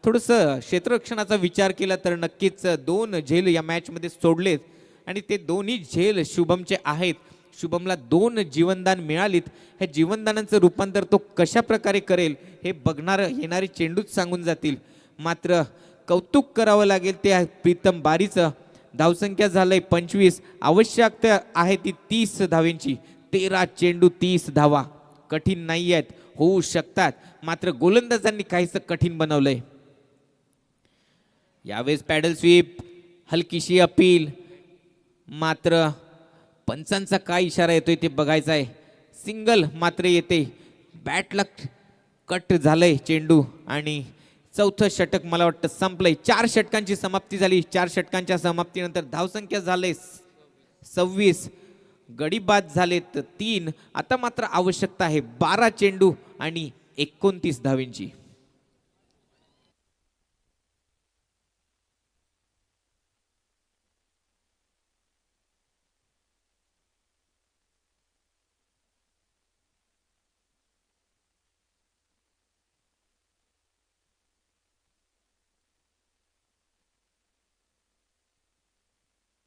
थोडंसं क्षेत्ररक्षणाचा विचार केला तर नक्कीच 2 झेल या मॅचमध्ये सोडलेत आणि ते दोन्ही झेल शुभमचे आहेत. शुभमला 2 जीवनदान मिळालीत. ह्या जीवनदानांचं रूपांतर तो कशा प्रकारे करेल हे येणारे चेंडूच सांगून जातील. मात्र कौतुक करावं लागेल त्या प्रीतम बारीचं. धावसंख्या झालंय 25. आवश्यकता आहे ती 30 धावेंची. 13 चेंडू 30 धावा. कठीण नाही आहेत, होऊ शकतात, मात्र गोलंदाजांनी काहीसं कठीण बनवलंय. यावेळेस पॅडल स्वीप, हलकीशी अपील, मात्र पंचांचा काय इशारा येतोय ते बघायचं आहे. सिंगल मात्र येते. बॅटला कट झालंय चेंडू आणि चौथं षटक मला वाटतं संपलंय. 4 षटकांची समाप्ती झाली. 4 षटकांच्या समाप्तीनंतर धावसंख्या झाले 26. गडी बाद झालेत 3. आता मात्र आवश्यकता आहे 12 चेंडू आणि 29 धावेंची.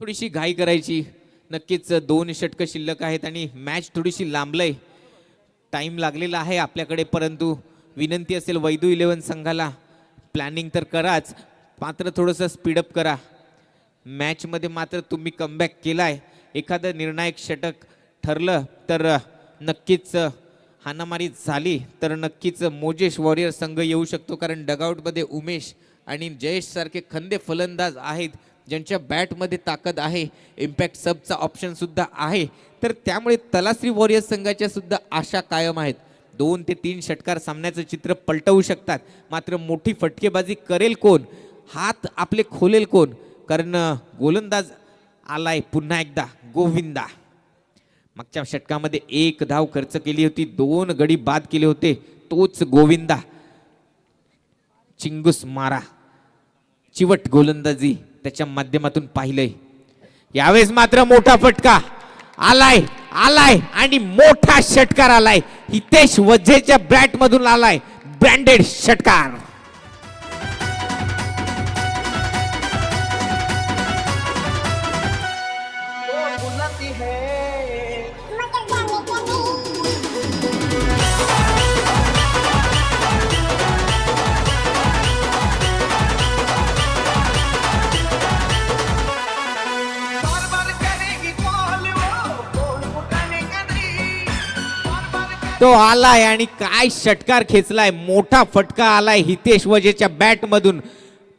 थोडीशी घाई करायची. नक्कीच 2 षटकं शिल्लक आहेत आणि मॅच थोडीशी लांबलंय. टाइम लागलेला आहे आपल्याकडे, परंतु विनंती असेल वैदू 11 संघाला, प्लॅनिंग तर कराच, मात्र थोडंसं स्पीडअप करा. मॅचमध्ये मात्र तुम्ही कमबॅक केलाय. एखादं निर्णायक षटक ठरलं तर नक्कीच हाणामारी झाली तर नक्कीच मोजेश वॉरियर संघ येऊ शकतो, कारण डगआउटमध्ये उमेश आणि जयेश सारखे खंदे फलंदाज आहेत ज्यांच्या बॅटमध्ये ताकद आहे. इम्पॅक्ट सबचा ऑप्शन सुद्धा आहे. तर त्यामुळे तलासरी वॉरियर्स संघाच्या सुद्धा आशा कायम आहेत. 2 ते 3 षटकार सामन्याचं चित्र पलटवू शकतात. मात्र मोठी फटकेबाजी करेल कोण, हात आपले खोलेल कोण, कारण गोलंदाज आलाय पुन्हा एकदा गोविंदा. मागच्या षटकामध्ये 1 धाव खर्च केली होती, 2 गडी बाद केले होते, तोच गोविंदा. चिंगूस मारा, चिवट गोलंदाजी त्याच्या माध्यमातून पाहिलंय. यावेळेस मात्र मोठा फटका आलाय आलाय आणि मोठा षटकार आलाय. हितेश वझेच्या बॅट मधून आलाय ब्रँडेड षटकार. बार बार करेगी कॉल वो फोन उठाने का नहीं बार बार तो आलाय आणि काय षटकार खेचलाय. मोठा फटका आलाय हितेश वझेच्या बॅट मधून.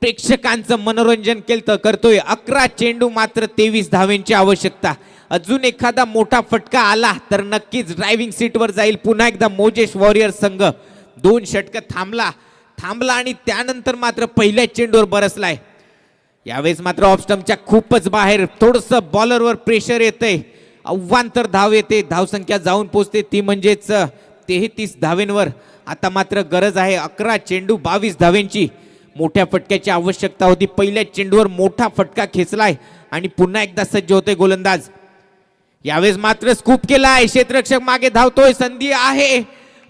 प्रेक्षकांचं मनोरंजन केलं करतोय. 11 चेंडू मात्र 23 धावेंची आवश्यकता. अजून एखादा मोठा फटका आला तर नक्कीच ड्रायव्हिंग सीटवर जाईल पुन्हा एकदा मोजेश वॉरियर संघ. 2 षटक थांबला आणि त्यानंतर मात्र पहिल्या चेंडूवर बरसलाय. यावेळेस मात्र ऑफस्टम्पच्या खूपच बाहेर. थोडस बॉलरवर प्रेशर येतंय. अव्वांतर धाव येते. धावसंख्या जाऊन पोहोचते ती म्हणजेच 33 धावेंवर. आता मात्र गरज आहे 11 चेंडू 22 धावेंची. मोठ्या फटक्याची आवश्यकता होती. पहिल्या चेंडूवर मोठा फटका खेचलाय आणि पुन्हा एकदा सज्ज होतोय गोलंदाज. यावेळेस मात्र स्कूप केलाय. क्षेत्ररक्षक मागे धावतोय. संधी आहे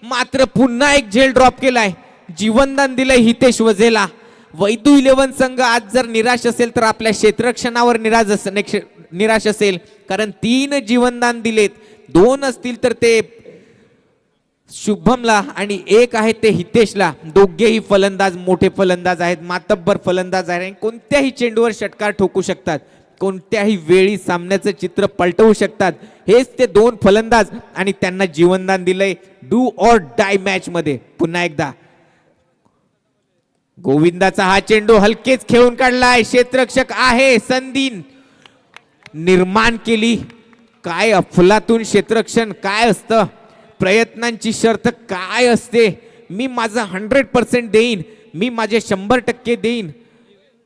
मात्र पुन्हा एक झेल ड्रॉप केलाय. जीवनदान दिलंय हितेश वझेला. वैदू 11 संघ आज जर निराश असेल तर आपल्या क्षेत्ररक्षणावर निराश असेल. कारण 3 जीवनदान दिलेत. 2 असतील तर ते शुभमला आणि 1 आहे ते हितेशला. दोघेही फलंदाज मोठे फलंदाज आहेत. मातब्बर फलंदाज आहेत. कोणत्याही चेंडूवर षटकार ठोकू शकतात. कोणत्याही वेळी सामन्याचं चित्र पलटवू शकतात. हेच ते 2 फलंदाज आणि त्यांना जीवनदान दिलंय डू ऑर डाय मॅच मध्ये. पुन्हा एकदा गोविंदाचा हा चेंडू हलकेच खेळून काढलाय. क्षेत्ररक्षक आहे. संधी निर्माण केली. काय अफलातून क्षेत्ररक्षण काय असतं. प्रयत्नांची शर्त काय असते. मी माझा 100% देईन. मी माझे 100% देईन.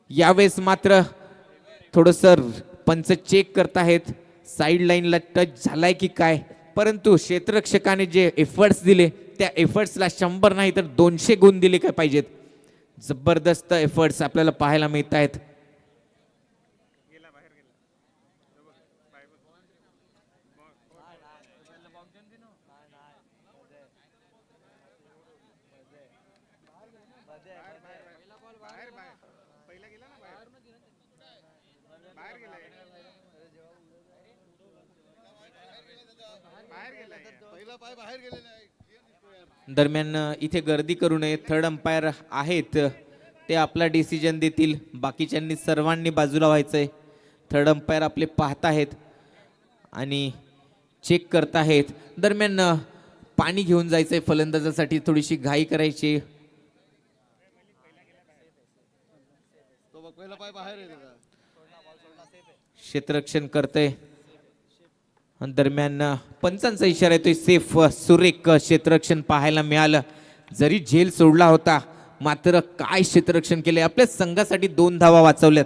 यावेळेस मात्र थोडस पंच चेक करतायत साईड लाईनला टच झालाय की काय. परंतु क्षेत्ररक्षकाने जे एफर्ट्स दिले त्या एफर्ट्सला 100 नाही तर 200 गुण दिले काय पाहिजेत. जबरदस्त एफर्ट्स आपल्याला पाहायला मिळत आहेत. दरम्यान इथे गर्दी करू नये. थर्ड अंपायर आहेत ते आपला डिसिजन देतील. बाकीच्यांनी सर्वांनी बाजूला व्हायचंय. थर्ड अंपायर आपले पाहत आहेत आणि चेक करत आहेत. दरम्यान पाणी घेऊन जायचंय फलंदाजासाठी. थोडीशी घाई करायची. क्षेत्ररक्षण करतय. दरम्यान पंचांचा इशारा येतोय सेफ. सुरेख क्षेत्ररक्षण पाहायला मिळालं. जरी झेल सोडला होता मात्र काय क्षेत्ररक्षण केले. आपल्या संघासाठी 2 धावा वाचवल्यात.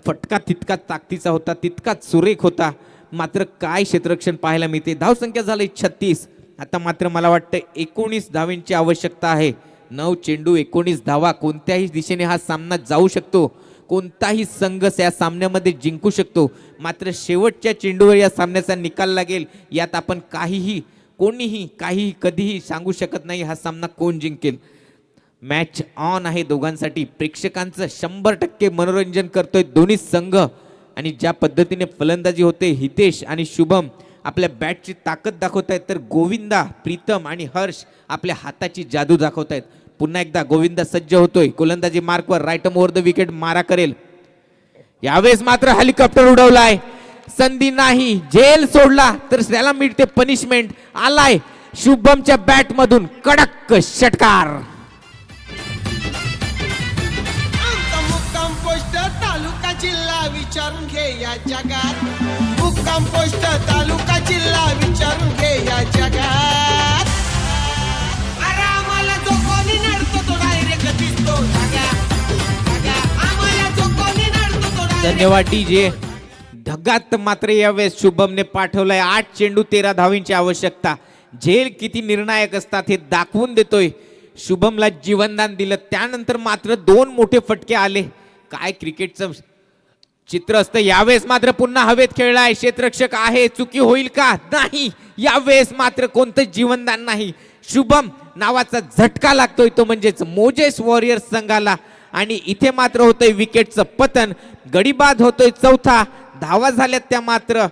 फटका तितका ताकदीचा होता. तितकाच सुरेख होता. मात्र काय क्षेत्ररक्षण पाहायला मिळते. धावसंख्या झाली 36. आता मात्र मला वाटतं 19 धावेंची आवश्यकता आहे. 9 चेंडू 19 धावा. कोणत्याही दिशेने हा सामना जाऊ शकतो. कोणताही संघ या सामन्यामध्ये जिंकू शकतो. मात्र शेवटच्या चेंडूवर या सामन्याचा निकाल लागेल. यात आपण कोणीही काहीही कधीही सांगू शकत नाही हा सामना कोण जिंकेल. मॅच ऑन आहे दोघांसाठी. प्रेक्षकांचं 100% मनोरंजन करतोय दोन्ही संघ. आणि ज्या पद्धतीने फलंदाजी होते हितेश आणि शुभम आपल्या बॅटची ताकद दाखवत आहेत तर गोविंदा, प्रीतम आणि हर्ष आपल्या हाताची जादू दाखवत आहेत. पुन्हा एकदा गोविंदा सज्ज होतोय. गोलंदाजी मार्कवर राईट ओव्हर द विकेट मारा करेल. यावेळेस मात्र हेलिकॉप्टर उडवलाय. संधी नाही. झेल सोडला तर त्याला मिळते पनिशमेंट. आलाय शुभमच्या बॅट मधून कडक षटकार. आमचा मुक्काम पोस्ट तालुका जिल्हा विचारून घे या जगात. मुक्काम पोस्ट तालुका जिल्हा विचारून घे या जगात. अरे आम्हाला जो कोणी नडतो तो डायरेक्ट दिसतो जागा. आम्हाला जो कोणी नडतो तो direct धन्यवाद डीजे. ढगात मात्र यावेळेस शुभमने पाठवलाय. 8 चेंडू 13 धावींची आवश्यकता. झेल किती निर्णायक असतात हे दाखवून देतोय. शुभमला जीवनदान दिलं. त्यानंतर मात्र 2 मोठे फटके आले. काय क्रिकेटचं चित्र असतं. यावेळेस मात्र पुन्हा हवेत खेळलाय क्षेत्ररक्षक आहे. चुकी होईल का? नाही. यावेळेस मात्र कोणतं जीवनदान नाही. शुभम नावाचा झटका लागतोय तो म्हणजेच मोजेस वॉरियर्स संघाला आणि इथे मात्र होतंय विकेटचं पतन. गडीबाद होतोय चौथा. धावा झाल्यात त्या मात्र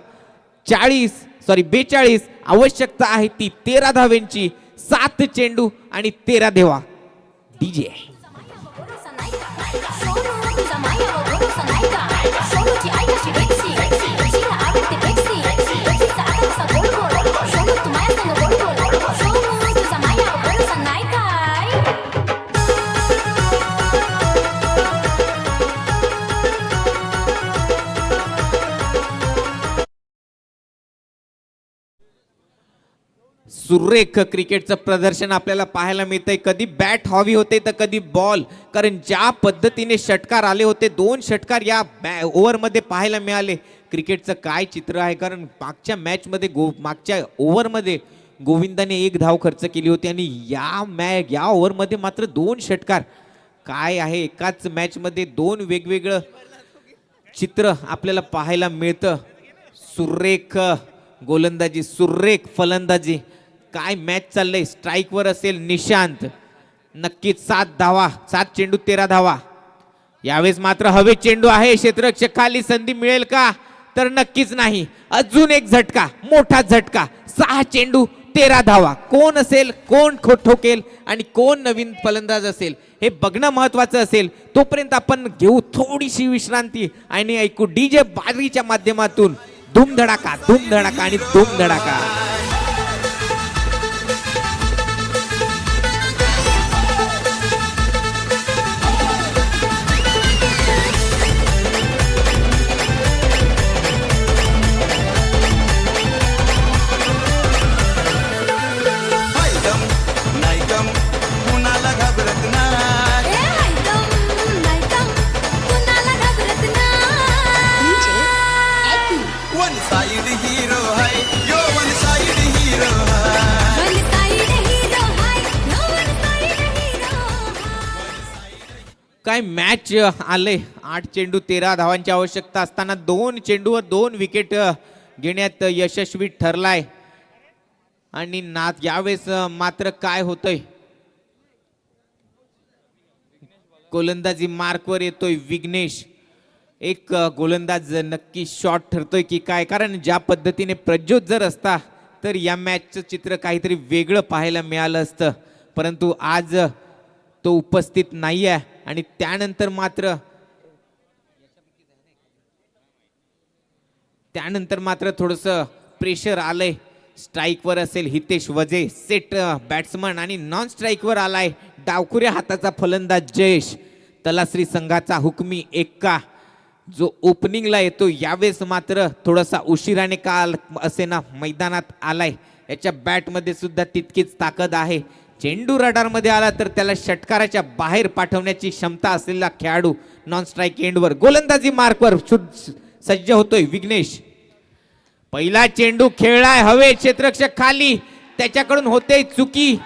42. आवश्यकता आहे ती 13 धावेंची. 7 चेंडू आणि 13 धावा. डीजे सुरेख क्रिकेटचं प्रदर्शन आपल्याला पाहायला मिळतंय. कधी बॅट हवी होते तर कधी बॉल. कारण ज्या पद्धतीने षटकार आले होते 2 षटकार या ओव्हरमध्ये पाहायला मिळाले. क्रिकेटचं काय चित्र आहे. कारण मागच्या मॅचमध्ये मागच्या ओव्हरमध्ये गोविंदाने 1 धाव खर्च केली होती आणि या ओव्हरमध्ये मात्र 2 षटकार. काय आहे एकाच मॅचमध्ये 2 वेगवेगळं चित्र आपल्याला पाहायला मिळतं. सुरेख गोलंदाजी, सुरेख फलंदाजी. काय मॅच चाललंय. स्ट्राईकवर असेल निशांत. नक्कीच 7 धावा. 7 चेंडू 13 धावा. यावेळेस मात्र हवे चेंडू आहे. क्षेत्ररक्षक खाली. संधी मिळेल का? तर नक्कीच नाही. अजून एक झटका, मोठा झटका. 6 चेंडू 13 धावा. कोण असेल, कोण ठोकेल आणि कोण नवीन फलंदाज असेल हे बघणं महत्वाचं असेल. तोपर्यंत आपण घेऊ थोडीशी विश्रांती आणि ऐकू डीजे बारीच्या माध्यमातून धूमधडाका, धूमधडाका आणि धूमधडाका. काय मॅच आले. 8 चेंडू 13 धावांची आवश्यकता असताना 2 चेंडूवर 2 विकेट घेण्यात यशस्वी ठरलाय. आणि यावेळेस मात्र काय होतंय. गोलंदाजी मार्कवर येतोय विघ्नेश. एक गोलंदाज नक्की शॉट ठरतोय की काय. कारण ज्या पद्धतीने प्रज्योत जर असता तर या मॅचचं चित्र काहीतरी वेगळं पाहायला मिळालं असतं. परंतु आज तो उपस्थित नाही आहे आणि त्यानंतर मात्र थोडंसं प्रेशर आलंय. स्ट्राईकवर असेल हितेश वजे, सेट बॅट्समन आणि नॉन स्ट्राईकवर आलाय डावखुऱ्या हाताचा फलंदाज जयेश. तलाश्री संघाचा हुकमी एक्का जो ओपनिंगला येतो. यावेळेस मात्र थोडासा उशिराने काल असे ना मैदानात आलाय. याच्या बॅटमध्ये सुद्धा तितकीच ताकद आहे. चेंडू रडारमध्ये आला तर त्याला षटकाराच्या बाहेर पाठवण्याची क्षमता असलेला खेळाडू नॉन स्ट्राईक एंडवर गोलंदाजी मार्कवर सज्ज होतोय विघ्नेश. पहिला चेंडू खेळलाय. हवे क्षेत्ररक्षक खाली. त्याच्याकडून होते चुकी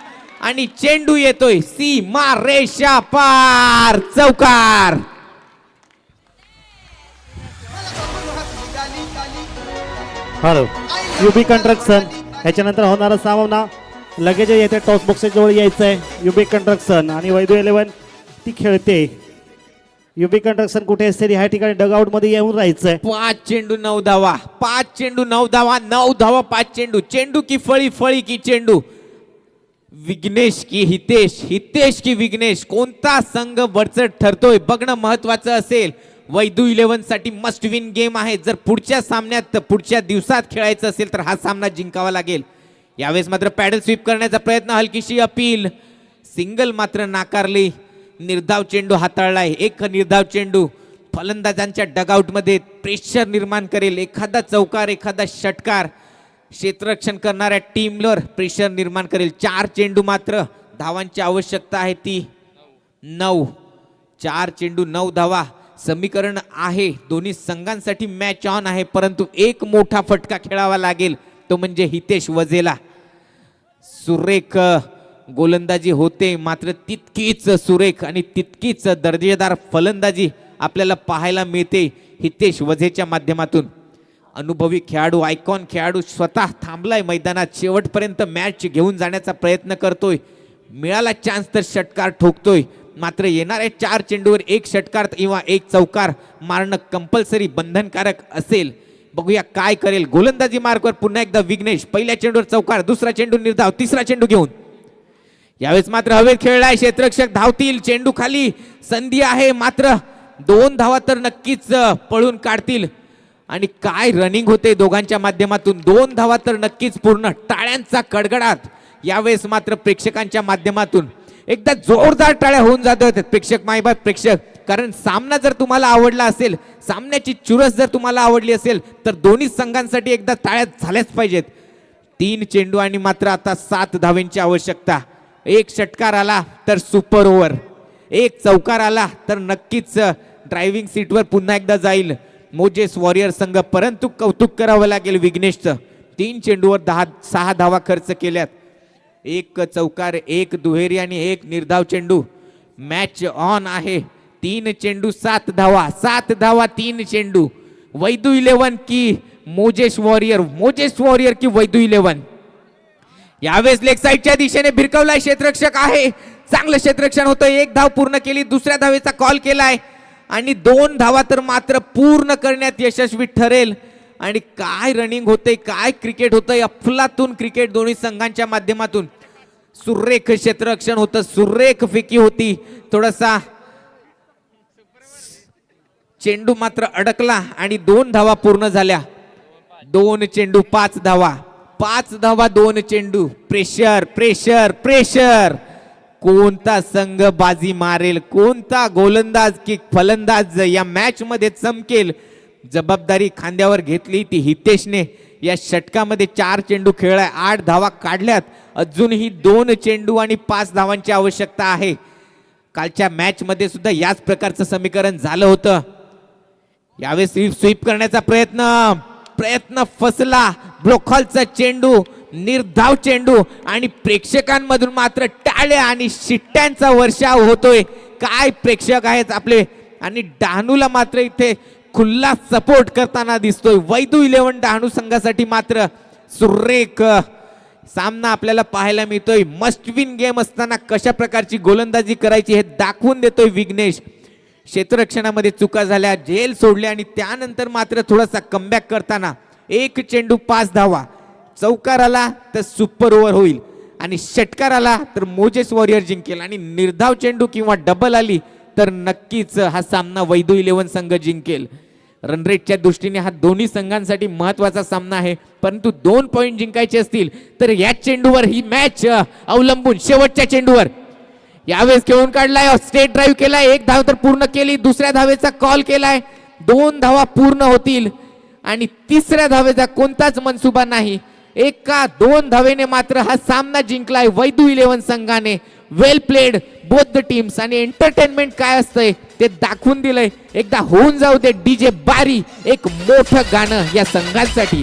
आणि चेंडू येतोय सीमा रेषा पार. चौकार. Hello युबी construction. ह्याच्यानंतर होणारा सामना लगेच येते. टॉस बॉक्सच्या जवळ यायचं आहे. युबी कंस्ट्रक्शन आणि वैदू 11 ती खेळते. युबी कंस्ट्रक्शन कुठे असते ह्या ठिकाणी डगआउट मध्ये येऊन राहायचंय. 5 चेंडू 9 धावा. 5 चेंडू 9 धावा. 9 धावा 5 चेंडू. चेंडू की फळी, फळी की चेंडू. विघ्नेश की हितेश, हितेश की विघ्नेश. कोणता संघ वरचढ ठरतोय बघणं महत्वाचं असेल. वैदू 11 साठी मस्ट विन गेम आहे. जर पुढच्या सामन्यात पुढच्या दिवसात खेळायचं असेल तर हा सामना जिंकावा लागेल. यावेळेस मात्र पॅडल स्वीप करण्याचा प्रयत्न. हलकीशी अपील. सिंगल मात्र नाकारली. निर्धाव चेंडू हाताळलाय. एक निर्धाव चेंडू फलंदाजांच्या डगआउट मध्ये प्रेशर निर्माण करेल. एखादा चौकार, एखादा षटकार क्षेत्ररक्षण करणाऱ्या टीमवर प्रेशर निर्माण करेल. 4 चेंडू मात्र धावांची आवश्यकता आहे ती 9. 4 चेंडू 9 धावा. समीकरण आहे. दोन्ही संघांसाठी मॅच ऑन आहे. परंतु एक मोठा फटका खेळावा लागेल तो म्हणजे हितेश वजेला. सुरेख गोलंदाजी होते मात्र तितकीच सुरेख आणि तितकीच दर्जेदार फलंदाजी आपल्याला पाहायला मिळते. हितेश वझेच्या माध्यमातून. अनुभवी खेळाडू, आयकॉन खेळाडू स्वतः थांबलाय मैदानात, शेवटपर्यंत मॅच घेऊन जाण्याचा प्रयत्न करतोय. मिळाला चान्स तर षटकार ठोकतोय, मात्र येणाऱ्या 4 चेंडूवर 1 षटकार किंवा 1 चौकार मारणं कंपल्सरी बंधनकारक असेल. बघूया काय करेल. गोलंदाजी मार्कवर पुन्हा एकदा विघ्नेश. पहिल्या चेंडूवर चौकार, दुसरा चेंडू निर्धाव, तिसरा चेंडू घेऊन यावेळेस मात्र हवेत खेळलाय. क्षेत्ररक्षक धावतील, चेंडू खाली, संधी आहे, मात्र 2 धावा तर नक्कीच पळून काढतील. आणि काय रनिंग होते दोघांच्या माध्यमातून, 2 धावा तर नक्कीच पूर्ण. टाळ्यांचा कडकडाट यावेळेस मात्र प्रेक्षकांच्या माध्यमातून एकदा जोरदार टाळ्या होऊन जात आहेत प्रेक्षक मायबाप प्रेक्षक. कारण सामना जर तुम्हाला आवडला असेल, सामन्याची चुरस जर तुम्हाला आवडली असेल तर दोन्ही संघांसाठी एकदा टाळ्या झाल्याच पाहिजेत. 3 चेंडू आणि मात्र आता 7 धावेंची आवश्यकता. 1 षटकार आला तर सुपर ओव्हर, 1 चौकार आला तर नक्कीच ड्रायव्हिंग सीटवर पुन्हा एकदा जाईल मोजेस वॉरियर संघ. परंतु कौतुक करावं लागेल विघ्नेशचं. 3 चेंडूवर 6 धावा खर्च केल्यात. 1 चौकार, 1 दुहेरी आणि 1 निर्धाव चेंडू. मॅच ऑन आहे. 3 चेंडू 7 धावा, 7 धावा 3 चेंडू. वैदू 11 की मोजेस वॉरियर की वैदू 11. यावेळेस लेग साईडच्या दिशेने भिरकवलाय. क्षेत्ररक्षक आहे, चांगलं क्षेत्ररक्षण होतं. 1 धाव पूर्ण केली, दुसऱ्या धावेचा कॉल केलाय आणि 2 धावा तर मात्र पूर्ण करण्यात यशस्वी ठरेल. आणि काय रनिंग होतंय, काय क्रिकेट होतंय, अफलातून क्रिकेट दोन्ही संघांच्या माध्यमातून. सुरेख क्षेत्ररक्षण होतं, सुरेख फेकी होती. थोडासा चेंडू मात्र अडकला आणि 2 धावा पूर्ण झाल्या. 2 चेंडू 5 धावा, 5 धावा 2 चेंडू. Pressure pressure pressure. कोणता संघ बाजी मारेल, कोणता गोलंदाज की फलंदाज या मॅच मध्ये चमकेल, जबाबदारी खांद्यावर घेतली ती हितेशने. या षटकामध्ये 4 चेंडू खेळलाय, 8 धावा काढल्यात. अजूनही 2 चेंडू आणि 5 धावांची आवश्यकता आहे. कालच्या मॅच मध्ये सुद्धा याच प्रकारचं समीकरण झालं होतं. यावेळेस स्वीप करण्याचा प्रयत्न फसला. ब्लोकॉलचा चेंडू, निर्धाव चेंडू आणि प्रेक्षकांमधून मात्र टाळ्या आणि शिट्ट्यांचा वर्षाव होतोय. काय प्रेक्षक आहेत आपले. आणि डहाणूला मात्र इथे खुल्ला सपोर्ट करताना दिसतोय. वैदू 11 डहाणू संघासाठी मात्र सुरेख सामना आपल्याला पाहायला मिळतोय. मस्ट विन गेम असताना कशा प्रकारची गोलंदाजी करायची हे दाखवून देतोय विघ्नेश. क्षेत्ररक्षणामध्ये चुका झाल्या, झेल सोडले आणि त्यानंतर मात्र थोडासा कमबॅक करताना 1 चेंडू 5 धावा. चौकार आला तर सुपर ओव्हर होईल आणि षटकार आला तर मोजेस वॉरियर जिंकेल आणि निर्धाव चेंडू किंवा डबल आली तर नक्कीच हा सामना वैदू 11 संघ जिंकेल. रनरेटच्या दृष्टीने हा दोन्ही संघांसाठी महत्वाचा सामना आहे. परंतु 2 पॉइंट जिंकायचे असतील तर या चेंडूवर ही मॅच अवलंबून, शेवटच्या चेंडूवर. यावेळेस खेळून काढलाय, स्ट्रेट ड्राईव्ह केलाय, 1 धाव तर पूर्ण केली, दुसऱ्या धावेचा कॉल केलाय, 2 धावा पूर्ण होतील आणि तिसऱ्या धावेचा कोणताच मनसुबा नाही. 1-2 धावेने मात्र हा सामना जिंकलाय वैदू 11 संघाने. वेल प्लेड बोथ द टीम्स. आणि एंटरटेनमेंट काय असतंय ते दाखवून दिलंय. एकदा होऊन जाऊ दे डीजे बारी, एक मोठं गाणं या संघांसाठी.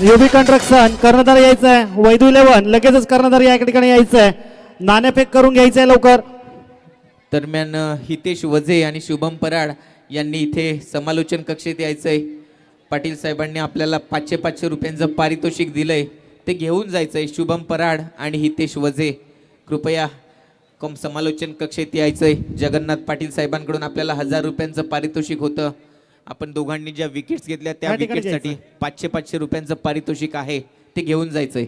युबी कंस्ट्रक्शन कर्णधार यायचं आहे. वैदू 11 लगेचच कर्णधार या ठिकाणी यायचं आहे. नाणेफेक करून घ्यायचं आहे लवकर. दरम्यान हितेश वझे आणि शुभम पराड यांनी इथे समालोचन कक्षेत यायचंय. पाटील साहेबांनी आपल्याला 500 रुपयांचं पारितोषिक दिलंय, ते घेऊन जायचंय. शुभम पराड आणि हितेश वझे कृपया समालोचन कक्षेत यायचंय. जगन्नाथ पाटील साहेबांकडून आपल्याला 1000 रुपयांचं पारितोषिक होतं. आपण दोघांनी ज्या विकेट्स घेतल्या त्या या ठिकाणी विकेटसाठी 500 रुपयांचं पारितोषिक आहे, ते घेऊन जायचंय.